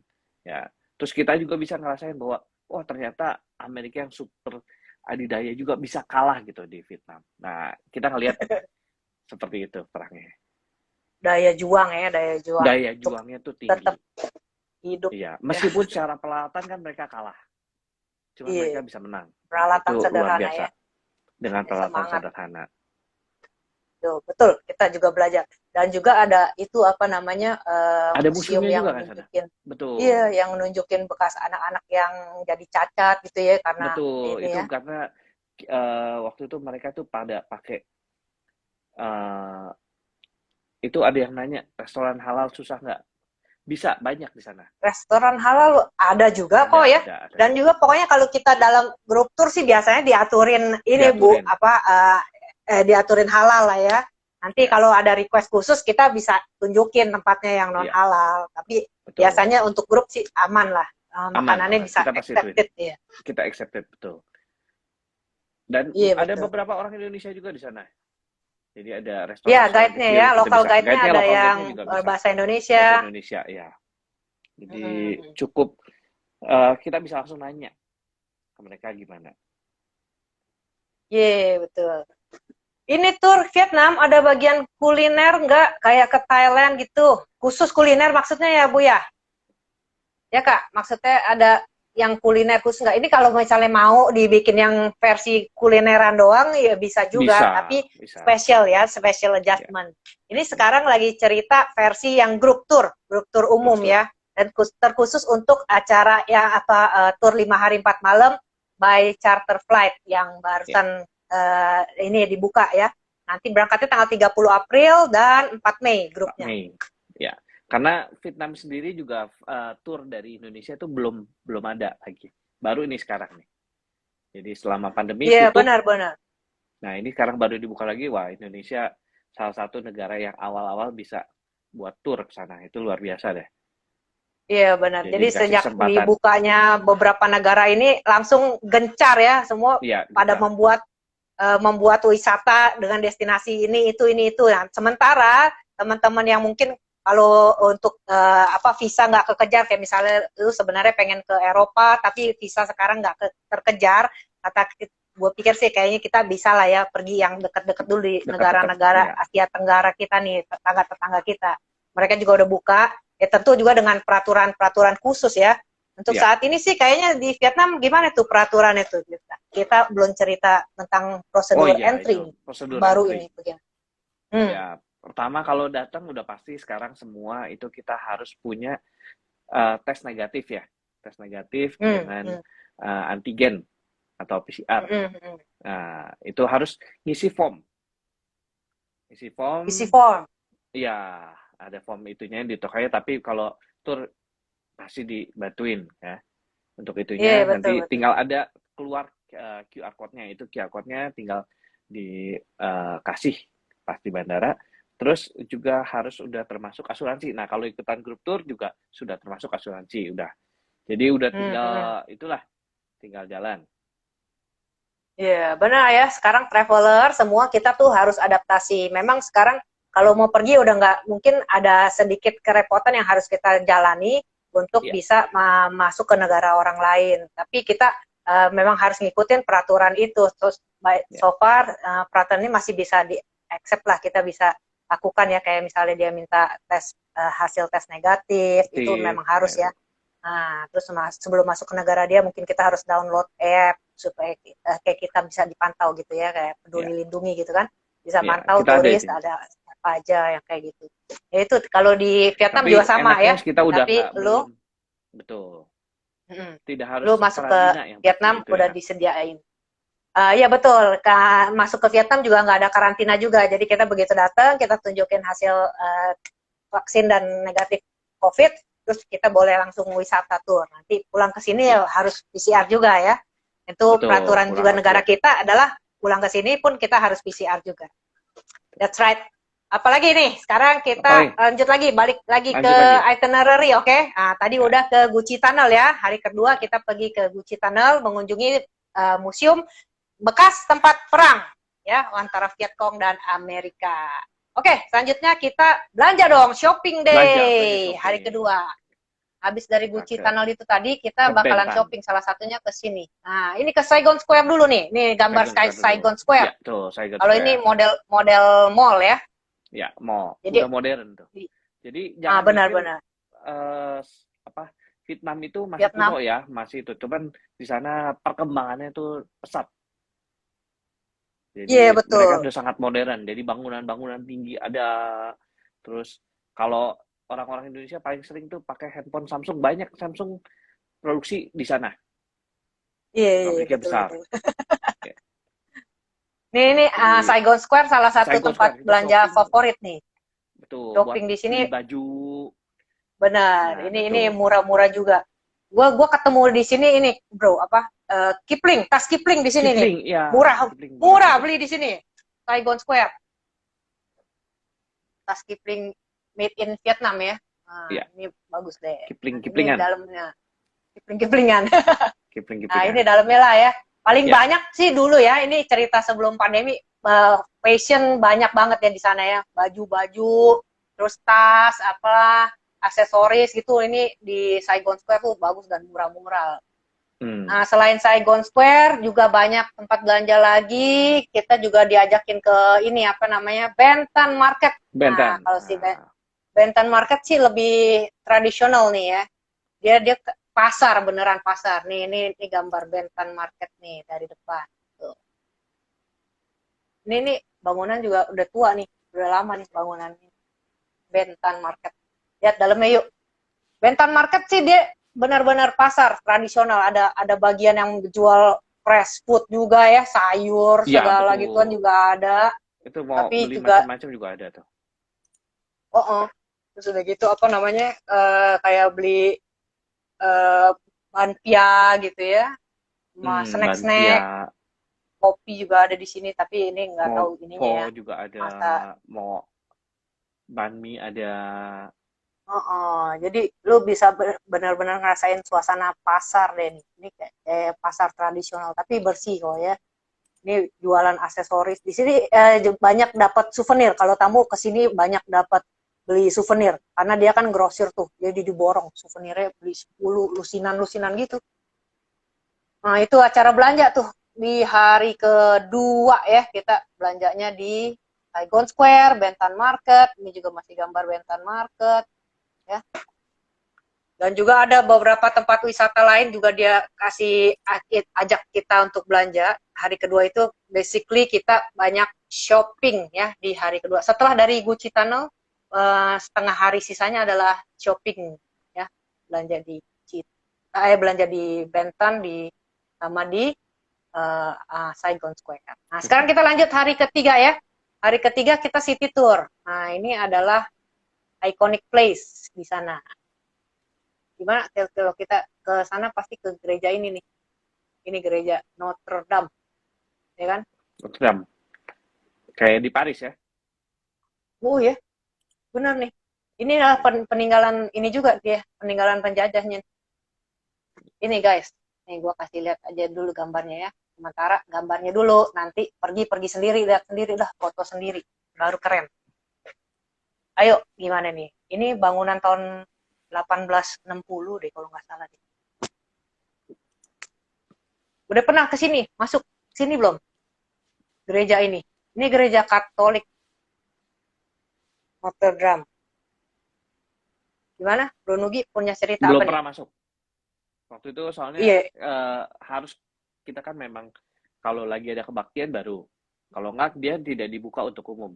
ya. Terus kita juga bisa ngerasain bahwa, oh ternyata Amerika yang super adidaya juga bisa kalah gitu di Vietnam. Nah, kita ngelihat seperti itu perangnya. Daya juang ya, daya juang Daya untuk juangnya tuh tinggi. tetap hidup Iya, ya. meskipun secara peralatan kan mereka kalah, cuman mereka Iya, bisa menang. Nah, itu peralatan luar sederhana biasa ya. dengan Ya, peralatan semangat. sederhana. Tuh, betul, kita juga belajar. Dan juga ada itu apa namanya Ada museum museumnya juga yang kan sana. nunjukin, iya, Betul. yang nunjukin bekas anak-anak yang jadi cacat gitu ya karena Betul, ini itu ya. karena waktu itu mereka tuh pada pakai eh, itu ada yang nanya restoran halal susah nggak? Bisa banyak di sana. Restoran halal ada juga kok ya. Ada Dan juga. juga pokoknya kalau kita dalam grup tour sih biasanya diaturin ini Bu, Diaturin. apa diaturin halal lah ya. Nanti Ya, kalau ada request khusus kita bisa tunjukin tempatnya yang non iya, halal. Tapi betul. biasanya untuk grup sih aman lah. Aman, Makanannya aman. bisa Kita pasti ituin. accepted ya. Kita accepted, betul. Dan Iya ada betul. beberapa orang Indonesia juga di sana. Jadi ada Ya restoran-restoran guide-nya ya, kecil, kita lokal bisa guide-nya guide-nya, ada lokal yang guide-nya juga bisa bahasa bahasa Indonesia. Indonesia, ya. Jadi Mm-mm. cukup kita bisa langsung nanya ke mereka gimana. Iya betul. Ini tur Vietnam ada bagian kuliner nggak kayak ke Thailand gitu? Khusus kuliner maksudnya ya Bu ya? Ya Kak, maksudnya ada yang kuliner khusus nggak? Ini kalau misalnya mau dibikin yang versi kulineran doang ya bisa juga, Bisa, tapi bisa. spesial ya, special Ya, adjustment. Ini ya. sekarang lagi cerita versi yang grup tour umum Betul. ya, dan terkhusus untuk acara yang apa tour 5 hari 4 malam by charter flight yang Ya, barusan ini dibuka ya. Nanti berangkatnya tanggal 30 April dan 4 Mei Pak grupnya. Mei. Ya, karena Vietnam sendiri juga tour dari Indonesia itu belum ada lagi. Baru ini sekarang nih. Jadi selama pandemi Iya, tutup. benar-benar. Nah, ini sekarang baru dibuka lagi. Wah, Indonesia salah satu negara yang awal-awal bisa buat tour ke sana. Itu luar biasa deh. Iya benar. Jadi Jadi dikasih sejak kesempatan. dibukanya beberapa negara ini langsung gencar ya, semua Iya, pada gencar. membuat wisata dengan destinasi ini itu. Nah, sementara teman-teman yang mungkin kalau untuk apa visa nggak kekejar kayak misalnya lu sebenarnya pengen ke Eropa tapi visa sekarang nggak terkejar, kata gue pikir sih kayaknya kita bisa lah ya pergi yang dekat-dekat dulu di Dekat-dekat. negara-negara Iya, Asia Tenggara kita nih, tetangga-tetangga kita. Mereka juga udah buka. Ya tentu juga dengan peraturan-peraturan khusus ya. Untuk iya. saat ini sih kayaknya di Vietnam gimana tuh peraturan itu? Kita belum cerita tentang Oh prosedur iya, itu entry prosedur baru entry. ini begini. Hmm. Ya, pertama kalau datang udah pasti sekarang semua itu kita harus punya tes negatif ya. Tes negatif Hmm. dengan Hmm. antigen atau PCR. Hmm. Hmm. Nah, itu harus ngisi form. Ngisi Isi form, form. ya ada form itunya di Tokonya, tapi kalau tur pasti dibantuin ya. Untuk Iya itunya betul nanti betul. tinggal ada keluar QR code-nya. Itu QR code-nya tinggal dikasih pas di bandara. Terus juga harus udah termasuk asuransi. Nah, kalau ikutan grup tour juga sudah termasuk asuransi, udah. Jadi udah Hmm. tinggal Hmm. itulah, tinggal jalan. Iya, benar ya. Sekarang traveler semua kita tuh harus adaptasi. Memang sekarang kalau mau pergi udah nggak mungkin ada sedikit kerepotan yang harus kita jalani untuk Ya, bisa masuk ke negara orang lain. Tapi kita memang harus ngikutin peraturan itu. Terus ya, so far peraturan ini masih bisa di accept lah, kita bisa lakukan ya kayak misalnya dia minta tes hasil tes negatif itu aktif. memang harus ya. Nah, terus sebelum masuk ke negara dia mungkin kita harus download app supaya kayak kita bisa dipantau gitu ya, kayak Ya, Peduli Lindungi gitu kan. Bisa ya, mantau kita ada turis, itu. ada apa aja yang kayak gitu. Ya itu kalau di Vietnam juga Tapi sama enaknya ya. kita udah Tapi nggak lu belum betul. mm, Tidak lu harus masuk ke karantina yang pasti Vietnam itu udah enak. disediain. Ya betul, masuk ke Vietnam juga nggak ada karantina juga. Jadi kita begitu datang, kita tunjukin hasil vaksin dan negatif COVID, terus kita boleh langsung wisata tour. Nanti pulang ke sini Ya, ya harus PCR juga ya. Itu betul. peraturan Pulang juga harus negara swab. kita adalah pulang ke sini pun kita harus PCR juga. That's right. Apalagi nih, sekarang kita Apalagi? lanjut lagi, balik lagi ke Lanjut lagi. itinerary, oke? Nah, tadi Ya, udah ke Gucci Tunnel ya. Hari kedua kita pergi ke Gucci Tunnel, mengunjungi museum bekas tempat perang ya antara Vietcong dan Amerika. Oke, selanjutnya kita belanja dong, shopping belanja day hari shopping. kedua. Habis dari Kita Gucci ke Tunnel itu tadi, kita ke bakalan Bentan, shopping salah satunya ke sini. Nah, ini ke Saigon Square dulu nih. Nih gambar Saigon Square dulu. Saigon Ya, Square. tuh Saigon Kalau ini Square. model mall ya. Ya, mau Jadi udah modern tuh. Jadi jangan mikir benar-benar eh, apa Vietnam itu masih kuno Vietnam. ya, masih itu. Cuman di sana perkembangannya itu pesat. Iya, Jadi yeah, mereka betul. udah sangat modern. Jadi bangunan-bangunan tinggi ada. Terus kalau orang-orang Indonesia paling sering tuh pakai handphone Samsung, banyak Samsung produksi di sana. Iya, yeah, iya, yeah, Pabriknya betul besar. betul. Ya, Ini jadi Saigon Square salah satu Saigon Square tempat itu belanja shopping favorit nih. betul buat Shopping di sini beli baju. benar. Nah, Ini betul. murah-murah juga. Gua ketemu di sini ini, Bro, apa? Kipling, tas Kipling di sini nih. Kipling, ya, Murah. Kipling murah Murah itu. beli di sini. Saigon Square. Tas Kipling made in Vietnam ya. Nah, Ya, ini bagus deh. Nah, ini Kipling-Kiplingan. dalamnya Kipling-Kiplingan. Nah, ini Kipling-Kiplingan. dalamnya lah ya. Paling Ya, banyak sih dulu ya, ini cerita sebelum pandemi, fashion banyak banget ya di sana ya. Baju-baju, terus tas, apalah, aksesoris gitu. Ini di Saigon Square tuh bagus dan murah-murah. hmm, Nah, selain Saigon Square, juga banyak tempat belanja lagi. Kita juga diajakin ke ini, apa namanya, Benton Market. Nah, Bentan. kalau si Nah, Benton Market sih lebih tradisional nih ya. Dia pasar, beneran pasar. Ini gambar Benton Market nih dari depan. Tuh. Ini bangunan juga udah tua nih, udah lama nih bangunan ini. Benton Market. Lihat dalamnya yuk. Benton Market sih dia benar-benar pasar tradisional. Ada bagian yang jual fresh food juga ya, sayur ya segala gituan betul. juga ada. Itu mau Tapi beli juga macam-macam juga ada tuh. terus udah gitu apa namanya kayak beli eh banpia gitu ya, sama snack-snack, Lumpia, kopi juga ada di sini. Tapi ini nggak mau tahu ininya pho ya. juga ada, Masa mau banh mi ada. jadi lu bisa benar-benar ngerasain suasana pasar deh nih. Ini kayak pasar tradisional tapi bersih kok ya. Ini jualan aksesoris. Di sini banyak dapat souvenir. Kalau tamu ke sini banyak dapat beli souvenir karena dia kan grosir tuh. Jadi diborong souvenirnya, beli 10 lusinan-lusinan gitu. Nah, itu acara belanja tuh di hari kedua ya. Kita belanjanya di Saigon Square, Benton Market. Ini juga masih gambar Benton Market ya. Dan juga ada beberapa tempat wisata lain juga dia kasih ajak kita untuk belanja. Hari kedua itu basically kita banyak shopping ya di hari kedua. Setelah dari Gucci Tunnel, setengah hari sisanya adalah shopping ya. Belanja di belanja di Benton di sama di Saigon Square. Nah, sekarang kita lanjut hari ketiga ya. Hari ketiga kita city tour. Nah, ini adalah iconic place di sana. Gimana kalau kita ke sana pasti ke gereja ini nih. Ini gereja Notre Dame, ya kan? Rotterdam. Kayak di Paris ya. Oh ya, benar nih. Ini adalah peninggalan ini juga dia, peninggalan penjajahnya. Ini guys, nih gue kasih lihat aja dulu gambarnya ya. Sementara gambarnya dulu, nanti pergi sendiri, lihat sendiri dah, foto sendiri, baru keren. Ayo, gimana nih? Ini bangunan tahun 1860 deh kalau nggak salah deh. Udah pernah ke sini? Masuk sini belum? Gereja ini. Ini gereja Katolik Notre Dame. Gimana? Bro Nugi punya cerita Belum apa nih? pernah masuk. Waktu itu soalnya Iya, harus kita kan memang kalau lagi ada kebaktian baru. Kalau enggak dia tidak dibuka untuk umum.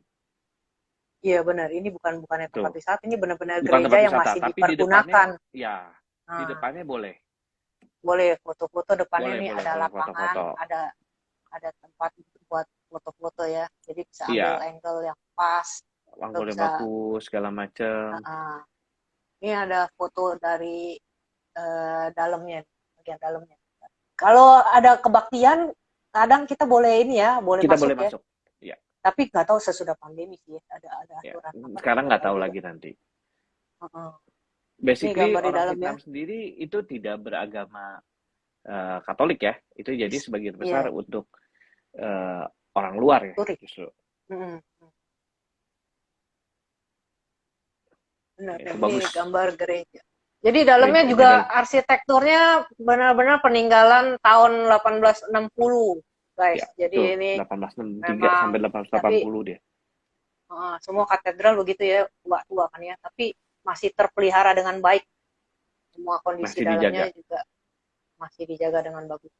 iya benar. Ini bukan tempat Tuh, wisata, ini benar-benar bukan gereja tempat yang wisata, masih tapi di depannya dipergunakan. ya, di Nah, depannya boleh. boleh foto-foto depannya Boleh, nih, boleh ada boleh lapangan, foto-foto. ada tempat buat foto-foto ya. Jadi bisa ambil Iya, angle yang pas. Lo anggulnya bisa bagus segala macem. uh, ini ada foto dari dalamnya, bagian dalamnya. Kalau ada kebaktian, kadang kita boleh ini ya, boleh Kita boleh masuk ya. masuk. Iya. Tapi nggak tahu sesudah pandemi sih, ada Ya, aturan apa sekarang nggak nggak tahu tahu juga. lagi nanti. Heeh. Ini Basically gambar di orang dalam ya. Vietnam sendiri itu tidak beragama Katolik ya. Itu jadi sebagian besar Iya, untuk orang luar ya turis. justru. Mm-mm. Benar Ya, deh, itu ini bagus. gambar gereja. Jadi dalamnya Gerejanya juga dan arsitekturnya benar-benar peninggalan tahun 1860, guys. ya Jadi tuh ini 1863 sampai memang, tapi 1880 dia. semua katedral begitu ya, tua-tua kan ya. Tapi masih terpelihara dengan baik. Semua kondisi Masih dijaga. dalamnya juga masih dijaga dengan bagus.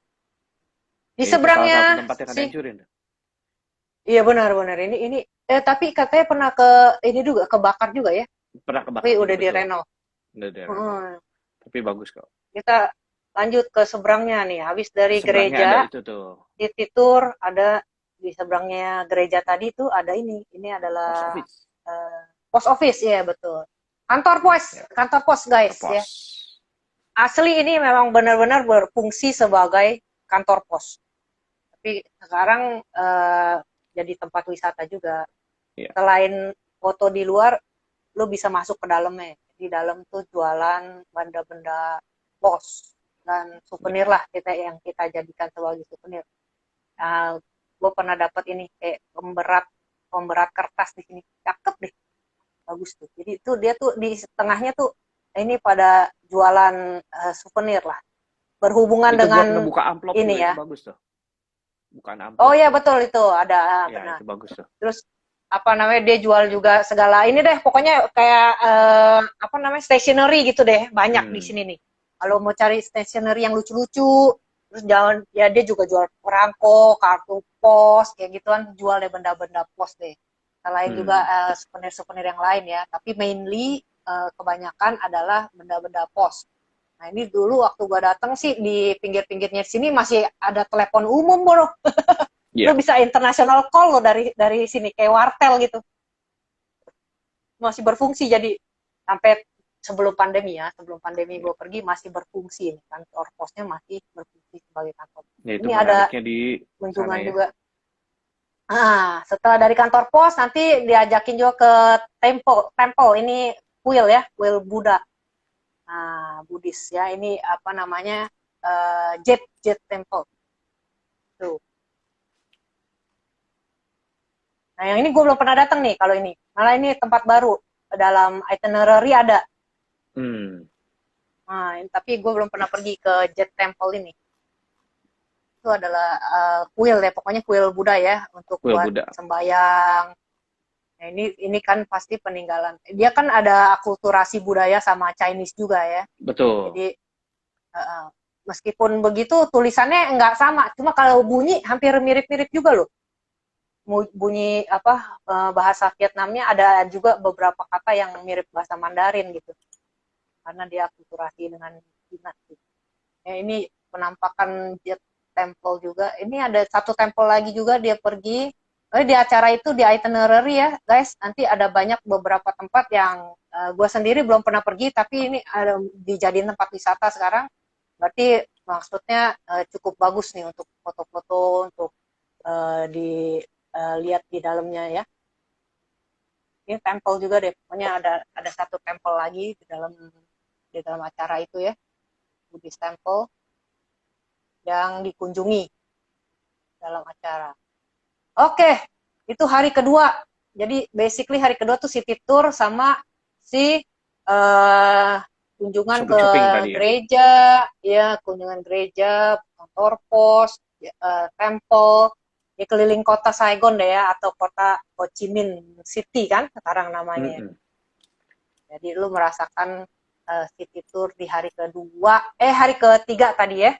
Di Ya, itu salah satu seberangnya tempat yang ada sih, hancurin. iya benar-benar ini. Tapi katanya pernah ke ini juga kebakar juga ya. Pernah Tapi kebakar juga udah betul. direnov. Udah renov. Heeh. Tapi bagus kok. Kita lanjut ke seberangnya nih. Habis dari Seberangnya ada gereja, itu tuh, City Tour ada di seberangnya gereja tadi tuh ada ini. Ini post adalah office. post office ya betul. Ya, Kantor pos guys ya. terpos. Asli ini memang benar-benar berfungsi sebagai kantor pos. Tapi sekarang jadi tempat wisata juga. Ya, Selain foto di luar, lu bisa masuk ke dalamnya. Di dalam tuh jualan benda-benda pos dan ya. souvenir lah yang kita jadikan sebagai souvenir. Nah, gue pernah dapat ini kayak pemberat kertas di sini, cakep deh, bagus tuh. Jadi itu dia tuh di tengahnya tuh ini pada jualan souvenir lah, berhubungan Itu buat dengan ngebuka amplop juga ini itu ya. bagus tuh. Bukan Oh amplop. ya betul itu ada Ya, benar. itu bagus tuh. Terus apa namanya dia jual juga segala ini deh pokoknya kayak apa namanya stationery gitu deh banyak di Hmm. sini nih kalau mau cari stationery yang lucu-lucu terus jangan ya dia juga jual perangko kartu pos kayak gituan jual deh benda-benda pos deh selain juga Hmm. souvenir-souvenir yang lain ya tapi mainly kebanyakan adalah benda-benda pos. Nah ini dulu waktu gua datang sih di pinggir-pinggirnya sini masih ada telepon umum bro. Lo Ya, bisa international call lo dari sini kayak wartel gitu masih berfungsi jadi sampai sebelum pandemi ya. gue pergi masih berfungsi nih kantor posnya masih berfungsi sebagai kantor Ya, itu ini ada menariknya di sana kunjungan ya. juga setelah dari kantor pos nanti diajakin juga ke temple ini kuil Buddha Buddhis ya ini apa namanya Jet Temple tuh. Nah, yang ini gue belum pernah datang nih kalau ini. Malah ini tempat baru dalam itinerary ada. Hmm. Nah, tapi gue belum pernah pergi ke Jet Temple ini. Itu adalah kuil ya, pokoknya kuil Buddha ya untuk Kuil buat Buddha. sembayang. Nah, ini kan pasti peninggalan. Dia kan ada akulturasi budaya sama Chinese juga ya. Betul. Jadi meskipun begitu tulisannya nggak sama, cuma kalau bunyi hampir mirip-mirip juga loh. Bunyi apa bahasa Vietnamnya ada juga beberapa kata yang mirip bahasa Mandarin gitu karena dia akulturasi dengan Cina gitu. Ya, ini penampakan Jet Temple juga ini ada satu temple lagi juga dia pergi di acara itu di itinerary ya guys nanti ada banyak beberapa tempat yang gue sendiri belum pernah pergi tapi ini ada dijadiin tempat wisata sekarang berarti maksudnya cukup bagus nih untuk foto-foto untuk dilihat di dalamnya ya. Ini temple juga deh, pokoknya ada satu temple lagi di dalam acara itu ya, Buddhist Temple yang dikunjungi dalam acara. Oke, itu hari kedua. Jadi basically hari kedua tuh city tour sama si kunjungan ke Shopping-shopping tadi ya. gereja, ya kunjungan gereja, kantor pos, temple, ya keliling kota Saigon deh ya atau kota Ho Chi Minh City kan sekarang namanya. Mm-mm. Jadi lu merasakan city tour di hari hari ketiga tadi ya.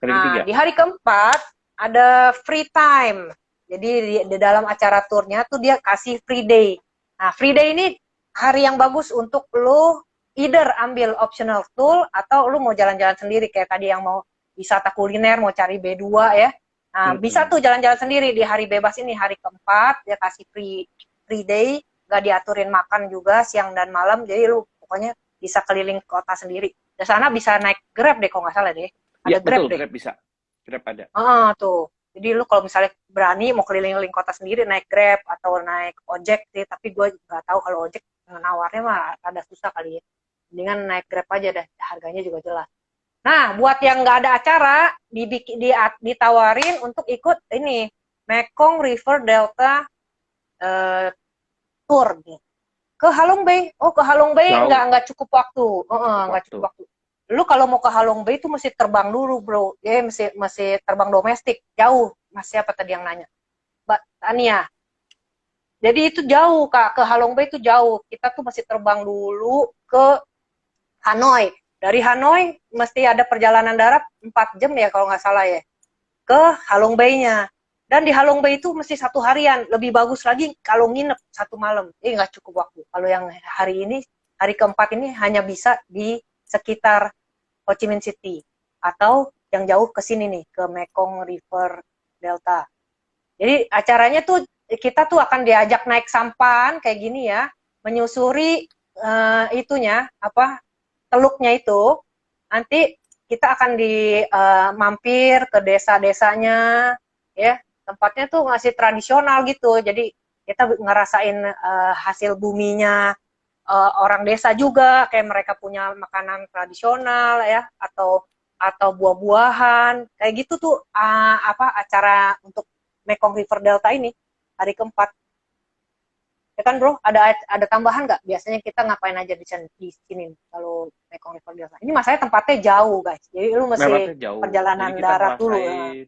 Kali Nah, ketiga. di hari keempat ada free time. Jadi di dalam acara turnya tuh dia kasih free day. Nah, free day ini hari yang bagus untuk lu either ambil optional tool atau lu mau jalan-jalan sendiri kayak tadi yang mau wisata kuliner, mau cari B2 ya. Nah, bisa tuh jalan-jalan sendiri di hari bebas ini, hari keempat dia kasih free day, gak diaturin makan juga siang dan malam. Jadi lu pokoknya bisa keliling kota sendiri. Di sana bisa naik Grab deh kalau nggak salah deh. Ya, Ada Grab betul. deh. Grab bisa. Grab ada. Tuh. Jadi lu kalau misalnya berani mau keliling-keliling kota sendiri naik Grab atau naik ojek sih, tapi gue nggak tahu kalau ojek nawarnya mah ada susah kali ya. Mendingan naik Grab aja deh, harganya juga jelas. Nah, buat yang nggak ada acara, ditawarin untuk ikut ini Mekong River Delta eh, Tour nih ke Halong Bay. Oh, ke Halong Bay Jauh, nggak cukup waktu. cukup Nggak waktu. cukup waktu. Lu kalau mau ke Halong Bay itu mesti terbang dulu, bro. Ya, mesti terbang domestik. Jauh. Mas siapa tadi yang nanya? Mbak Tania. Jadi itu jauh, Kak. Ke Halong Bay itu jauh. Kita tuh mesti terbang dulu ke Hanoi. Dari Hanoi mesti ada perjalanan darat 4 jam ya kalau nggak salah ya. Ke Halong Bay-nya. Dan di Halong Bay itu mesti 1 harian. Lebih bagus lagi kalau nginep 1 malam. Nggak cukup waktu. Kalau yang hari ini, hari keempat ini hanya bisa di sekitar Ho Chi Minh City. Atau yang jauh ke sini nih, ke Mekong River Delta. Jadi acaranya tuh kita tuh akan diajak naik sampan kayak gini ya, menyusuri itunya apa teluknya itu. Nanti kita akan mampir ke desa-desanya, ya tempatnya tuh masih tradisional gitu. Jadi kita ngerasain hasil buminya orang desa juga, kayak mereka punya makanan tradisional ya, atau buah-buahan kayak gitu tuh acara untuk Mekong River Delta ini hari keempat. Ya kan bro, ada tambahan nggak? Biasanya kita ngapain aja di sini kalau Mekong River Delta? Ini masanya tempatnya jauh guys, jadi lu mesti Lewatnya jauh. Jadi perjalanan kita darat dulu. ngerasain,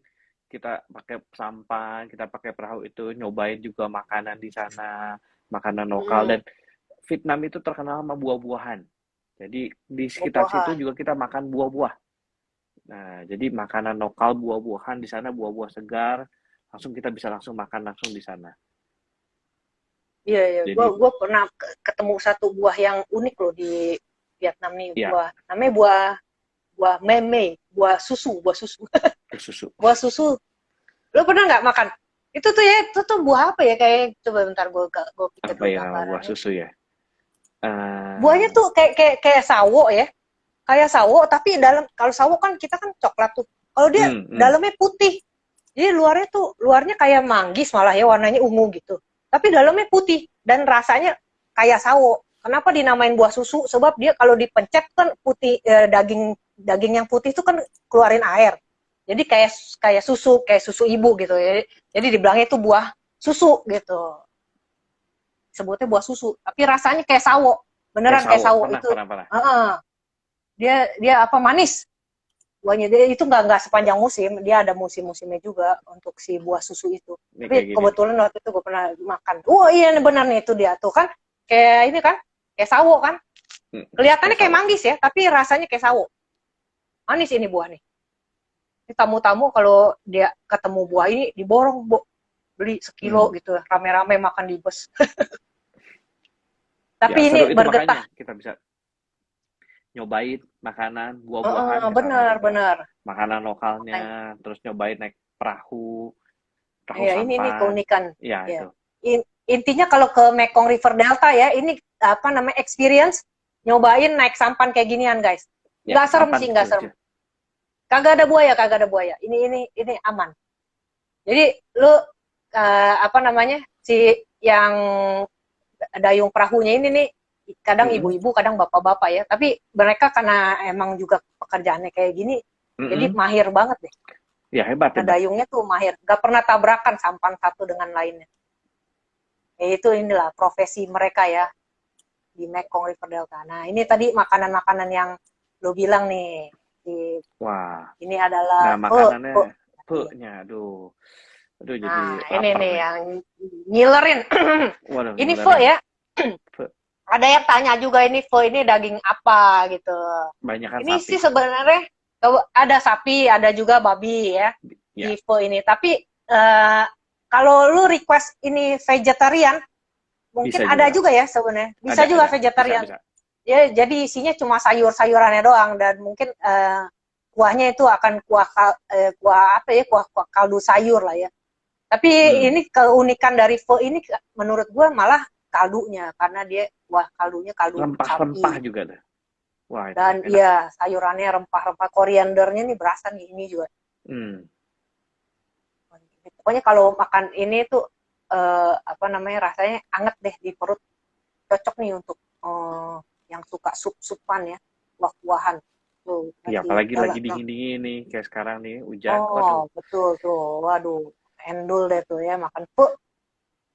kita pakai sampan, kita pakai perahu itu, nyobain juga makanan di sana, makanan lokal. Hmm, Dan Vietnam itu terkenal sama buah-buahan. Jadi di sekitar situ buah-buahan. juga kita makan buah-buah. Nah, jadi makanan lokal buah-buahan di sana, buah-buah segar, langsung kita bisa langsung makan langsung di sana. Iya, iya. Gua Jadi, gua pernah ketemu satu buah yang unik loh di Vietnam nih, ya, buah namanya buah buah meme, buah susu, buah susu. susu. Buah susu. Lo pernah nggak makan? Itu tuh ya, itu tuh buah apa ya? Kayak coba bentar gue pikir Apa dulu ya nama buah gambarannya. susu ya? Buahnya Eh, tuh kayak sawo ya. Kayak sawo tapi dalam kalau sawo kan kita kan coklat tuh. Kalau dia hmm, hmm. dalamnya putih. Jadi luarnya kayak manggis malah ya warnanya ungu gitu. Tapi dalamnya putih dan rasanya kayak sawo. Kenapa dinamain buah susu? Sebab dia kalau dipencet kan putih daging daging yang putih itu kan keluarin air. Jadi kayak susu ibu gitu ya. Jadi dibilangnya itu buah susu gitu. Sebutnya buah susu, tapi rasanya kayak sawo. Kayak Beneran kayak sawo. sawo Pernah, itu. pernah, pernah. Dia apa manis buahnya dia itu nggak sepanjang musim, dia ada musim-musimnya juga untuk si buah susu itu. Ini kayak Tapi gini nih. kebetulan waktu itu gue pernah makan. Oh iya benar nih itu dia tuh kan kayak ini kan kayak sawo kan, Hmm, kayak kelihatannya kayak sawo. manggis ya tapi rasanya kayak sawo. Manis ini buah nih. Ini tamu-tamu kalau dia ketemu buah ini diborong beli sekilo Hmm. gitu rame-rame makan di bus. Ya, Tapi ini seru itu bergetah. makanya. Kita bisa nyobain makanan, buah-buahan ke sana Bener kita. bener. Makanan Makanya lokalnya, terus nyobain naik perahu, perahu ya ini nih sampan. keunikan. Ya, Ya. itu. Intinya kalau ke Mekong River Delta ya, ini apa namanya experience nyobain naik sampan kayak ginian guys. Ya, Nggak serem sampan sih, itu nggak serem. aja. Kagak ada buaya, kagak ada buaya. Ini aman. Jadi lu apa namanya si yang dayung perahunya ini nih kadang Mm-mm. ibu-ibu, kadang bapak-bapak ya. Tapi mereka karena emang juga pekerjaannya kayak gini, jadi Mm-mm. mahir banget deh. Ya, hebat, Nah, hebat. dayungnya tuh mahir, nggak pernah tabrakan sampan satu dengan lainnya. Ya itu inilah profesi mereka ya di Mekong River Delta. Nah ini tadi makanan-makanan yang lo bilang nih, di, Wah. ini Nah, adalah makanannya, pho. pe-nya, aduh. Aduh, jadi Nah ini lapar nih nih. yang ngilerin. Waduh, Ini pho ngilerin. ya. Pe. Ada yang tanya juga ini pho ini daging apa gitu. Banyakan Ini sapi. sih sebenarnya ada sapi, ada juga babi ya Ya, di pho ini. Tapi eh, kalau lu request ini vegetarian, mungkin bisa ada juga. juga ya sebenarnya. Bisa juga Bisa, vegetarian. bisa. Ya, jadi isinya cuma sayur-sayurannya doang dan mungkin kuahnya itu akan kuah apa ya kuah kaldu sayur lah ya. Tapi Hmm. ini keunikan dari pho ini menurut gue malah kaldunya karena dia kuah kaldunya kaldu Rempah-rempah sapi juga tuh. Wah, itu dan enak. iya sayurannya rempah-rempah koriandernya nih berasa nih ini juga. Hmm. Pokoknya kalau makan ini tuh apa namanya, rasanya anget deh di perut, cocok nih untuk yang suka sup-supan ya, buah-buahan tuh Iya, masih apalagi lagi galak. dingin-dingin nih, kayak sekarang nih, hujan. Waduh. Oh betul tuh, waduh, endul deh tuh ya makan pu.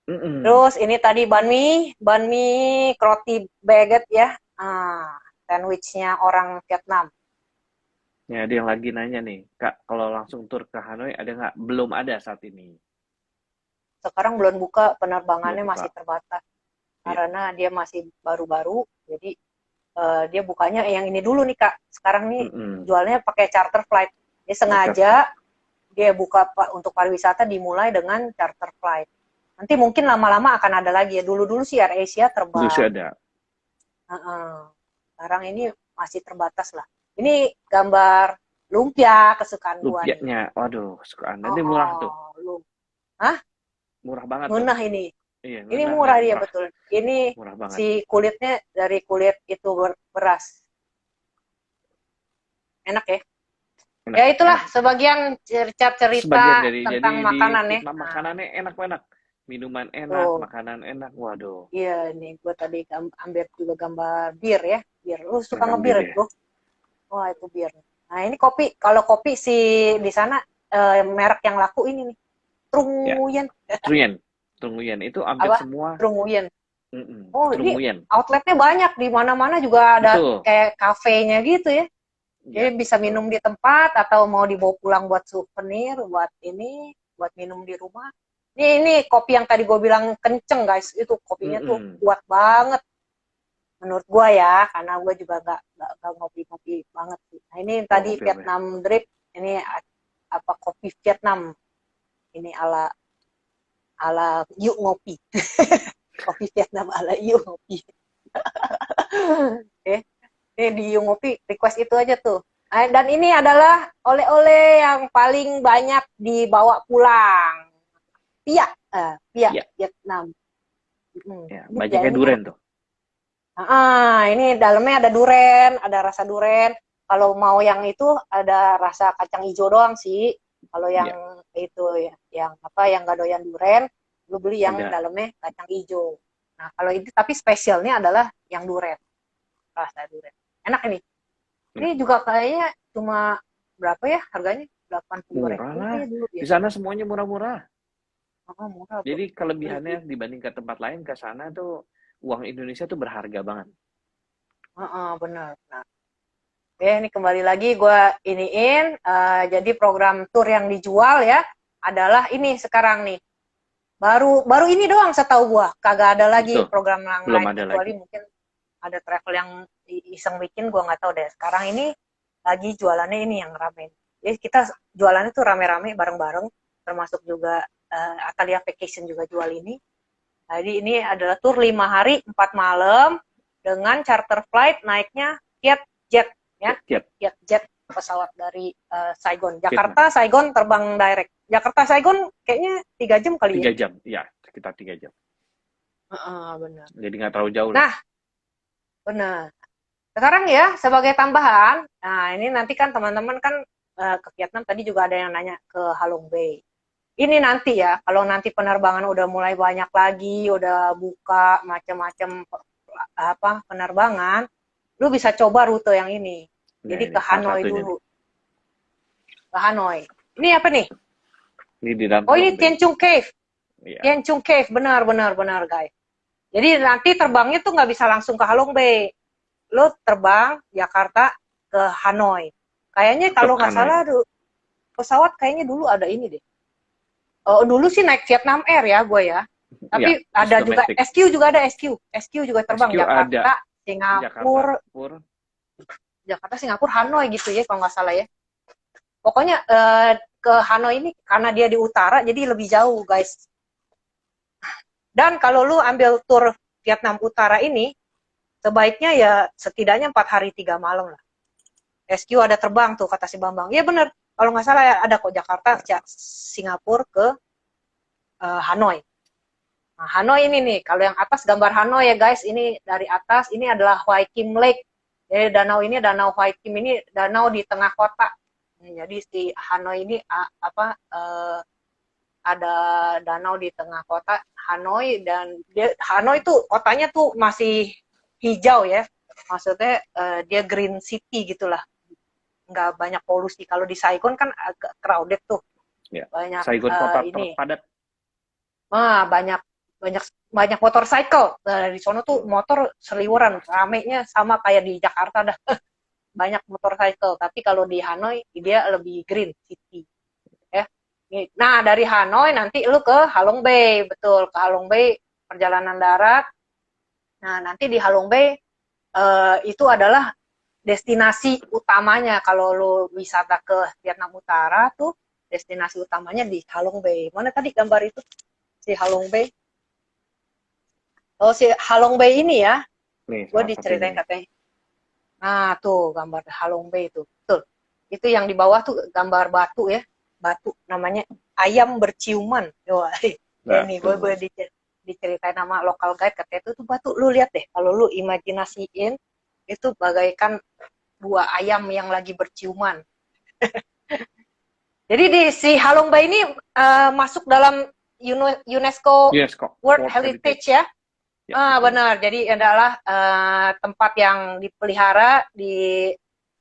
Mm-mm. Terus ini tadi banh mi roti baguette ya, sandwichnya orang Vietnam. Ya, ada yang lagi nanya nih, Kak, kalau langsung tur ke Hanoi ada nggak? Belum ada saat ini. Sekarang belum buka, Belum penerbangannya masih buka. terbatas Iya. karena dia masih baru-baru, jadi dia bukanya yang ini dulu nih Kak. Sekarang nih Mm-mm. jualnya pakai charter flight. Dia Baca sengaja flight. dia buka untuk pariwisata dimulai dengan charter flight. Nanti mungkin lama-lama akan ada lagi ya. Dulu-dulu sih Air Asia Dulu sih terbang. ada. Sekarang ini masih terbatas lah. Ini gambar lumpia kesukaan gua nih. Lumpianya, waduh, suka Anda. Oh, Ini murah tuh. oh lu. Hah? Murah banget tuh. Ngenah ini. Iya, Ini ngenah dan murah dia murah. betul. Ini Murah banget. si kulitnya dari kulit itu beras. Enak ya. Enak, Ya itulah enak. sebagian Sebagian cerita dari, jadi tentang di makanan ya. Vietnam Nah, makanannya enak-enak. Minuman enak, tuh. makanan enak. Waduh, Iya, nih gue tadi ambil juga gambar bir ya. Bir. Lu suka gambir ngebir ya, ya. bro? Wah, itu bir. Nah, ini kopi. Kalau kopi si di sana merek yang laku ini nih. Trung Ya, Nguyen. Truyen. Truyen itu hampir Apa? semua. Trung Nguyen. Mm-mm. Oh, ini Truyen. outletnya banyak. Di mana-mana juga ada Betul. kayak kafenya gitu ya. Jadi Ya, bisa betul. minum di tempat atau mau dibawa pulang buat souvenir, buat ini, buat minum di rumah. Ini kopi yang tadi gue bilang kenceng guys, itu kopinya tuh Mm-mm. kuat banget menurut gue ya, karena gue juga gak ngopi-ngopi banget sih. Nah ini Oh, tadi oke, oke. Vietnam drip, ini apa kopi Vietnam, ini ala ala yuk ngopi, kopi Vietnam ala yuk ngopi. Oke, ini di yuk ngopi request itu aja tuh. Dan ini adalah oleh-oleh yang paling banyak dibawa pulang. Pia, pia Ya, Vietnam. ya. Ini pia Banyaknya ini duren tuh. ini dalamnya ada duren, ada rasa duren. Kalau mau yang itu ada rasa kacang hijau doang sih. Kalau yang Ya, itu ya, yang apa yang gak doyan duren, lu beli yang ada. dalamnya kacang hijau. Nah, kalau itu tapi spesialnya adalah yang duren, rasa duren. Enak ini. Ini Enak. juga kayaknya cuma berapa ya harganya? 80 Murah ribu lah. kayak dulu Di ya. sana semuanya murah-murah. Oh, murah tuh. Jadi kelebihannya dibanding ke tempat lain, ke sana tuh uang Indonesia tuh berharga banget. Benar. Nah, oke, ini kembali lagi gue iniin. Jadi program tour yang dijual ya adalah ini sekarang nih. Baru baru ini doang setahu gue. Kagak ada lagi Betul. program yang Belum lain ada kecuali lagi. mungkin ada travel yang iseng bikin, gue nggak tahu deh. Sekarang ini lagi jualannya ini yang rame. Jadi kita jualannya tuh rame-rame bareng-bareng, termasuk juga Atalia Vacation juga jual ini. Jadi ini adalah tour 5 hari 4 malam dengan charter flight naiknya Vietjet ya, Tiap Vietjet pesawat dari Saigon. Vietnam. Jakarta Saigon terbang direct. Jakarta Saigon kayaknya 3 jam kali ya. 3 jam. Ya, sekitar 3 jam. Benar. Jadi nggak terlalu jauh lah. Nah, benar. Sekarang ya sebagai tambahan, nah ini nanti kan teman-teman kan ke Vietnam tadi juga ada yang nanya ke Halong Bay. Ini nanti ya, kalau nanti penerbangan udah mulai banyak lagi, udah buka macam-macam apa penerbangan, lu bisa coba rute yang ini. Nah, Jadi ini ke salah Hanoi satunya dulu, nih. ke Hanoi. Ini apa nih? Ini di dalam Oh ini Halong Bay. Tien Chung Cave. Iya. Tien Chung Cave, benar guys. Jadi nanti terbangnya tuh nggak bisa langsung ke Halong Bay. Lu terbang Jakarta ke Hanoi. Kayaknya Tetap kalau ke nggak Hanoi. salah pesawat kayaknya dulu ada ini deh. Dulu sih naik Vietnam Air ya gue ya. Tapi Ya, ada juga domestik. SQ juga ada SQ. SQ juga terbang SQ ada. Jakarta, Jakarta, Singapura, Pur. Hanoi gitu ya kalau nggak salah ya. Pokoknya ke Hanoi ini karena dia di utara jadi lebih jauh guys. Dan kalau lu ambil tour Vietnam Utara ini sebaiknya ya setidaknya 4 hari 3 malam lah. SQ ada terbang tuh kata si Bambang. Iya bener. Kalau nggak salah ya, ada kok Jakarta, Singapura ke Hanoi. Nah, Hanoi ini nih, kalau yang atas gambar Hanoi ya guys, ini dari atas, ini adalah Hua Kim Lake. Jadi danau Hua Kim ini danau di tengah kota. Jadi si Hanoi ini ada danau di tengah kota Hanoi, dan Hanoi tuh kotanya tuh masih hijau ya, maksudnya dia green city gitulah, nggak banyak polusi. Kalau di Saigon kan agak crowded tuh, Ya. banyak Saigon kota ini, terpadat. banyak banyak banyak motorcycle. Di sono tuh Tuh. motor seliweran, ramenya sama kayak di Jakarta dah. Banyak motorcycle. Tapi kalau di Hanoi dia lebih green city ya. Nah, dari Hanoi nanti lu ke Halong Bay, betul, ke Halong Bay perjalanan darat. Nah, nanti di Halong Bay itu adalah destinasi utamanya kalau lu wisata ke Vietnam Utara tuh, destinasi utamanya di Halong Bay. Mana tadi gambar itu si Halong Bay? Oh, si Halong Bay ini ya, Nih, gue salah satunya diceritain nih. katanya. Nah, tuh gambar Halong Bay itu. Betul. Itu yang di bawah tuh gambar batu ya. Batu namanya ayam berciuman. Wah, Nah, ini gue tuh. diceritain sama lokal guide, katanya itu tuh batu. Lu lihat deh, kalau lu imajinasiin itu bagaikan dua ayam yang lagi berciuman. Jadi di si Halong Bay ini masuk dalam UNESCO UNESCO, World World Heritage Heritage. ya. Ya, betul. Benar. Jadi adalah tempat yang dipelihara,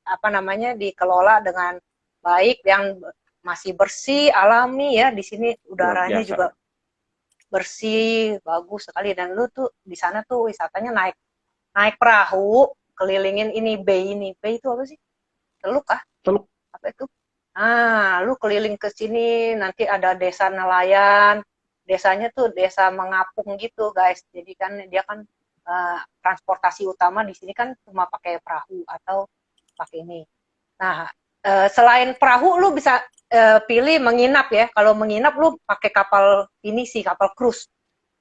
apa namanya, dikelola dengan baik, yang masih bersih, alami ya. Di sini Luar udaranya biasa. juga bersih, bagus sekali. Dan lu tuh di sana tuh wisatanya naik naik perahu kelilingin ini bay ini. Bay itu apa sih? Teluk kah? Teluk. Apa itu? Lu keliling ke sini, nanti ada desa nelayan. Desanya tuh desa mengapung gitu, guys. Jadi kan dia kan transportasi utama di sini kan cuma pakai perahu atau pakai ini. Nah, selain perahu lu bisa pilih menginap ya. Kalau menginap lu pakai kapal ini sih, kapal cruise.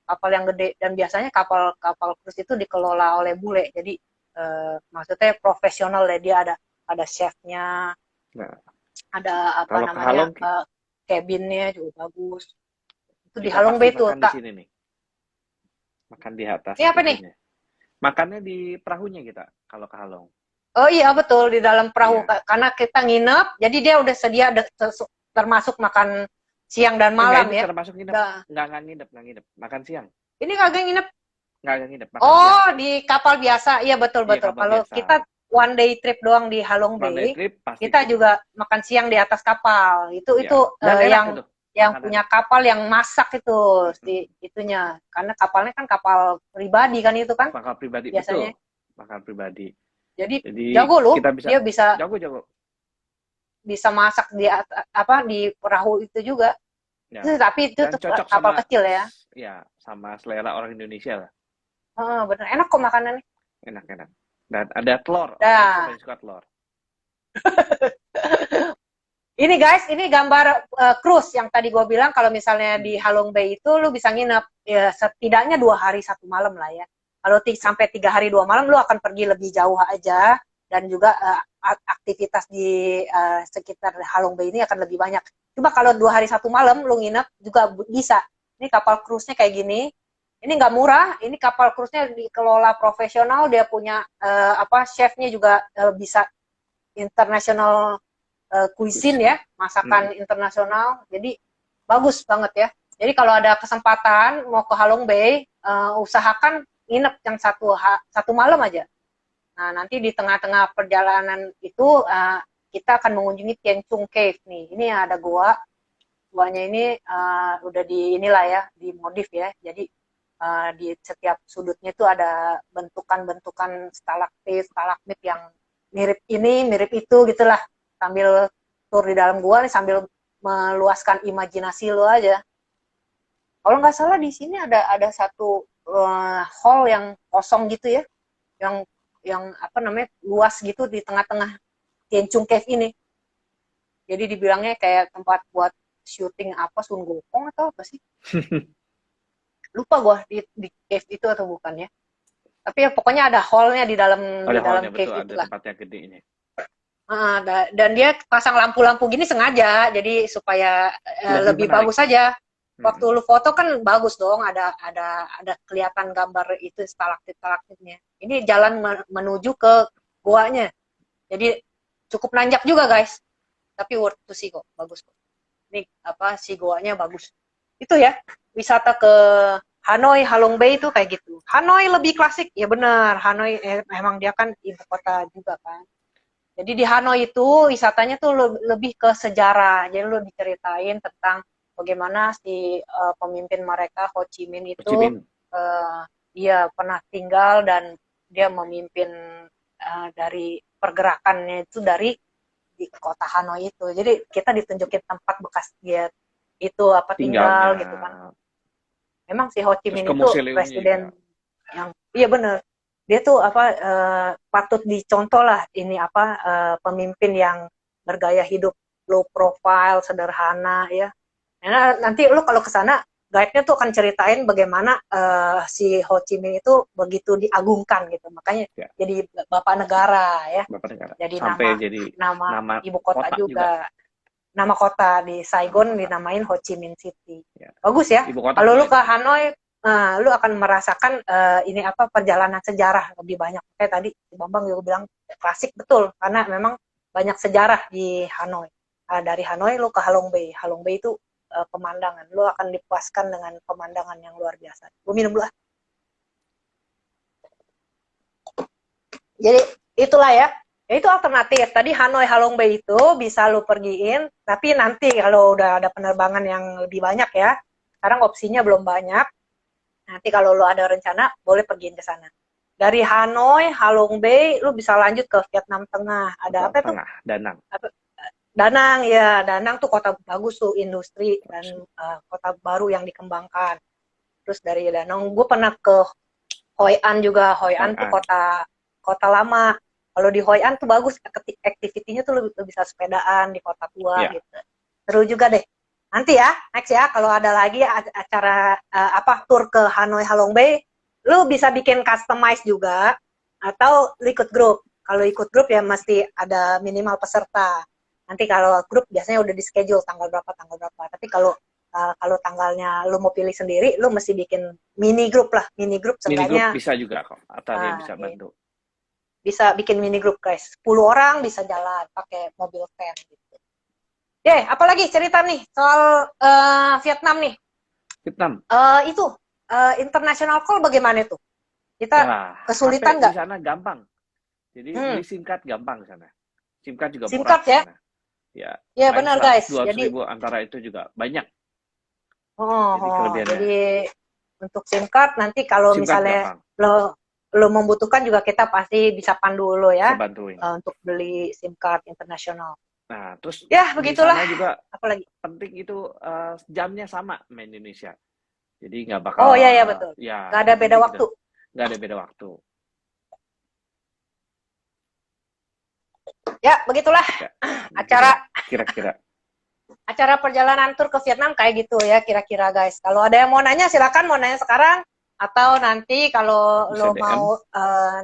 Kapal yang gede, dan biasanya kapal cruise itu dikelola oleh bule. Jadi maksudnya profesional ya, dia ada chefnya, Nah, ada apa kalau ke namanya Halong, cabinnya juga bagus. Itu di kita Halong pasti Bay tuh makan di kak. sini nih. Makan di atas Ini apa nih? itunya. Makannya di perahunya kita, kalau ke Halong. Oh iya betul, di dalam perahu, Iya. karena kita nginep, jadi dia udah sedia termasuk makan siang dan Enggak, malam ini ya. termasuk nginep. Udah. Enggak nginep, enggak nginep. Makan siang. Ini kagak nginep. Enggak nginep, makan siang. Oh, di kapal biasa, iya betul Iya, betul. kapal Kalau biasa. kita one day trip doang di Halong One day Bay, trip pasti kita juga makan siang di atas kapal. Itu ya. Dan enak yang itu punya makanannya. kapal yang masak itu, itunya, karena kapalnya kan kapal pribadi kan itu kan Makan pribadi, betul. biasanya. Makan pribadi. Jadi Jadi jago loh, kita bisa dia bisa jago-jago. bisa masak di perahu itu juga. Ya. Tapi itu Dan cocok kapal sama kecil ya. ya, sama selera orang Indonesia lah. Bener enak kok makanannya. Enak-enak. Dan ada telur. Orang Indonesia Dah. paling suka telur. Ini guys, ini gambar cruise yang tadi gue bilang. Kalau misalnya di Halong Bay itu lu bisa nginep ya, setidaknya 2 hari 1 malam lah ya. Kalau sampai 3 hari 2 malam lu akan pergi lebih jauh aja, dan juga aktivitas di sekitar Halong Bay ini akan lebih banyak. Coba kalau 2 hari 1 malam lu nginep juga bisa. Ini kapal cruise-nya kayak gini. Ini nggak murah. Ini kapal cruise-nya dikelola profesional. Dia punya chef-nya juga bisa international cuisine ya, masakan internasional. Jadi bagus banget ya. Jadi kalau ada kesempatan mau ke Halong Bay, usahakan nginep yang 1 malam aja. Nah, nanti di tengah-tengah perjalanan itu kita akan mengunjungi Tien Chung Cave nih. Ini ada gua. Guanya ini udah di inilah ya, dimodif ya. Jadi di setiap sudutnya itu ada bentukan-bentukan stalaktit, stalagmit yang mirip ini, mirip itu gitulah. Sambil tur di dalam gua nih, sambil meluaskan imajinasi lo aja. Kalau nggak salah di sini ada satu hall yang kosong gitu ya, yang apa namanya, luas gitu di tengah-tengah Tien Chung Cave ini. Jadi dibilangnya kayak tempat buat syuting apa, Sun Gokong atau apa sih? Lupa gua di cave itu atau bukan ya. Tapi ya pokoknya ada hallnya di dalam Ada hallnya, cave betul. Ada itulah. tempat yang gede ini. Dan dia pasang lampu-lampu gini sengaja, jadi supaya lebih menarik. bagus saja. Waktu lu foto kan bagus dong, ada kelihatan gambar itu stalaktit-stalaktitnya. Ini jalan menuju ke goanya. Jadi cukup nanjak juga guys. Tapi worth to see kok, bagus kok. Ini apa, si goanya bagus. itu ya, wisata ke Hanoi, Halong Bay itu kayak gitu. Hanoi lebih klasik, ya bener. Hanoi emang dia kan ibu kota juga kan. Jadi di Hanoi itu wisatanya tuh lebih ke sejarah. Jadi lu diceritain tentang bagaimana si pemimpin mereka Ho Chi Minh Ho Chi itu Minh. dia pernah tinggal dan dia memimpin dari pergerakannya itu dari di kota Hanoi itu. Jadi kita ditunjukin tempat bekas dia itu apa Tinggalnya. tinggal gitu kan. Memang si Ho Chi Terus Minh ke itu museumnya juga. presiden yang iya bener. Dia tuh apa patut dicontoh lah ini apa pemimpin yang bergaya hidup low profile, sederhana ya. Karena nanti lu kalau ke sana guide-nya tuh akan ceritain bagaimana si Ho Chi Minh itu begitu diagungkan gitu. Makanya Ya, jadi bapak negara ya. Bapak Negara. Jadi Sampai jadi nama nama ibu kota kota juga. juga. Nama kota di Nama Saigon kota. dinamain Ho Chi Minh City. Ya. Bagus ya. Ibu kota Kalau lu Hanoi ke tapi. Hanoi, lu akan merasakan ini apa perjalanan sejarah lebih banyak. Kayak tadi Bambang juga bilang klasik betul karena memang banyak sejarah di Hanoi. Dari Hanoi lu ke Halong Bay. Halong Bay itu pemandangan. Lu akan dipuaskan dengan pemandangan yang luar biasa. Gue minum dulu. Jadi itulah ya. Ya itu alternatif. Tadi Hanoi Halong Bay itu bisa lu pergiin, tapi nanti kalau udah ada penerbangan yang lebih banyak ya. Sekarang opsinya belum banyak. Nanti kalau lu ada rencana, boleh pergiin ke sana. Dari Hanoi, Halong Bay, lu bisa lanjut ke Vietnam Tengah. Ada apa tuh? Tengah, Danang. Danang ya, Danang tuh kota bagus tuh, industri dan kota baru yang dikembangkan. Terus dari Danang, gue pernah ke Hoi An juga. Hoi An tuh kota lama. Kalau di Hoi An tuh bagus, aktivitinya tuh lebih bisa sepedaan di kota tua Ya. gitu. Seru juga deh. Nanti ya, next ya, kalau ada lagi acara tour ke Hanoi Halong Bay, lu bisa bikin customize juga atau lu ikut grup. Kalau ikut grup ya mesti ada minimal peserta. Nanti kalau grup biasanya udah di schedule tanggal berapa. Tapi kalau tanggalnya lu mau pilih sendiri, lu mesti bikin mini grup lah. Mini grup Mini grup seenggaknya bisa juga kok. Atalia bisa bantu. bisa bikin mini grup guys. 10 orang bisa jalan pakai mobil van gitu. Apalagi cerita nih soal Vietnam nih. Vietnam. Itu international call bagaimana itu? Kita kesulitan HP nggak? di sana gampang. Jadi beli SIM card gampang di sana. SIM card juga SIM murah card di ya? sana. Ya, Ya paling benar 100 guys. 200 Jadi ribu antara itu juga banyak. jadi Kelebihannya. untuk SIM card nanti kalau SIM card misalnya gampang. lo membutuhkan juga kita pasti bisa pandu lo ya Bisa bantuin. untuk beli SIM card internasional. Nah, terus Ya di begitulah. sana juga Apalagi? penting itu jamnya sama sama Indonesia. Jadi nggak bakal. Oh iya betul. Ya, Nggak ada beda waktu. Nggak ada beda waktu. Ya begitulah Ya, acara. Kira-kira. Acara perjalanan tur ke Vietnam kayak gitu ya kira-kira guys. Kalau ada yang mau nanya silakan mau nanya sekarang atau nanti kalau Bisa lo DM. mau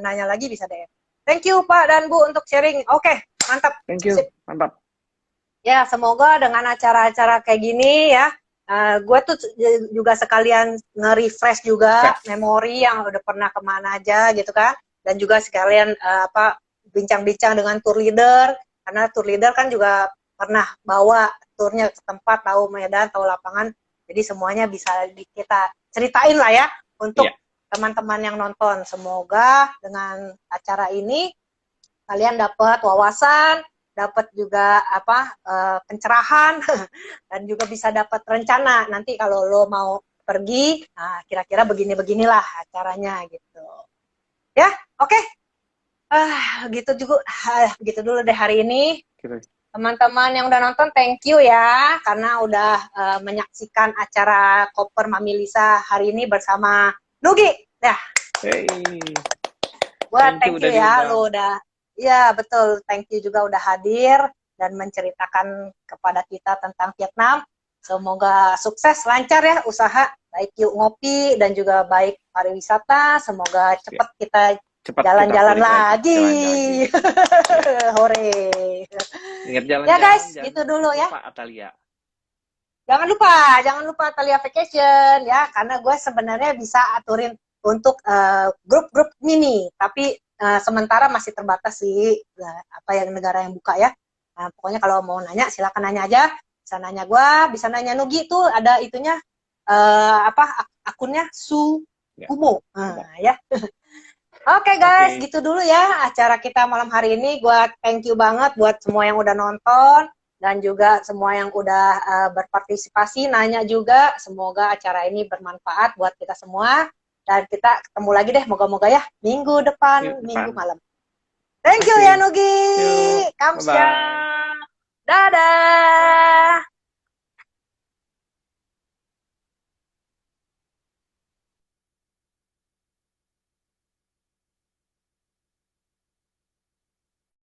nanya lagi bisa DM. Thank you Pak dan Bu untuk sharing. Oke, mantap. Thank you, Sip. mantap. Ya semoga dengan acara-acara kayak gini ya, gue tuh juga sekalian nge-refresh juga memori yang udah pernah kemana aja gitu kan, dan juga sekalian bincang-bincang dengan tour leader karena tour leader kan juga pernah bawa turnya ke tempat, tahu medan, tahu lapangan, jadi semuanya bisa kita ceritain lah ya untuk teman-teman yang nonton. Semoga dengan acara ini kalian dapat wawasan, dapat juga pencerahan dan juga bisa dapat rencana nanti kalau lo mau pergi, nah kira-kira beginilah acaranya gitu ya. Oke. Gitu juga gitu dulu deh hari ini. Teman-teman yang udah nonton, thank you ya karena udah menyaksikan acara Koper Mami Lisa hari ini bersama Nugi. Ya. Buat thank you ya, lo udah. Ya betul, thank you juga udah hadir dan menceritakan kepada kita tentang Vietnam. Semoga sukses, lancar ya usaha, baik Yuk Ngopi dan juga baik pariwisata. Semoga cepat kita jalan-jalan lagi. Hore. Ingat jalan-jalan. Ya guys, itu dulu ya. Atalia. Jangan lupa Atalia Vacation ya, karena gue sebenarnya bisa aturin untuk grup-grup mini, tapi sementara masih terbatas sih yang negara yang buka ya. Pokoknya kalau mau nanya silakan nanya aja, bisa nanya gue, bisa nanya Nugi tuh ada itunya akunnya Su Ya, Kumo. coba. Nah, ya. Oke guys, Oke. gitu dulu ya acara kita malam hari ini. Gua thank you banget buat semua yang udah nonton dan juga semua yang udah berpartisipasi, nanya juga. Semoga acara ini bermanfaat buat kita semua. Dan kita ketemu lagi deh, moga-moga ya minggu Yuk, depan, minggu depan. malam. Thank you ya Oke. Nugi. Yuk, Kamsya. bye-bye. Dadah.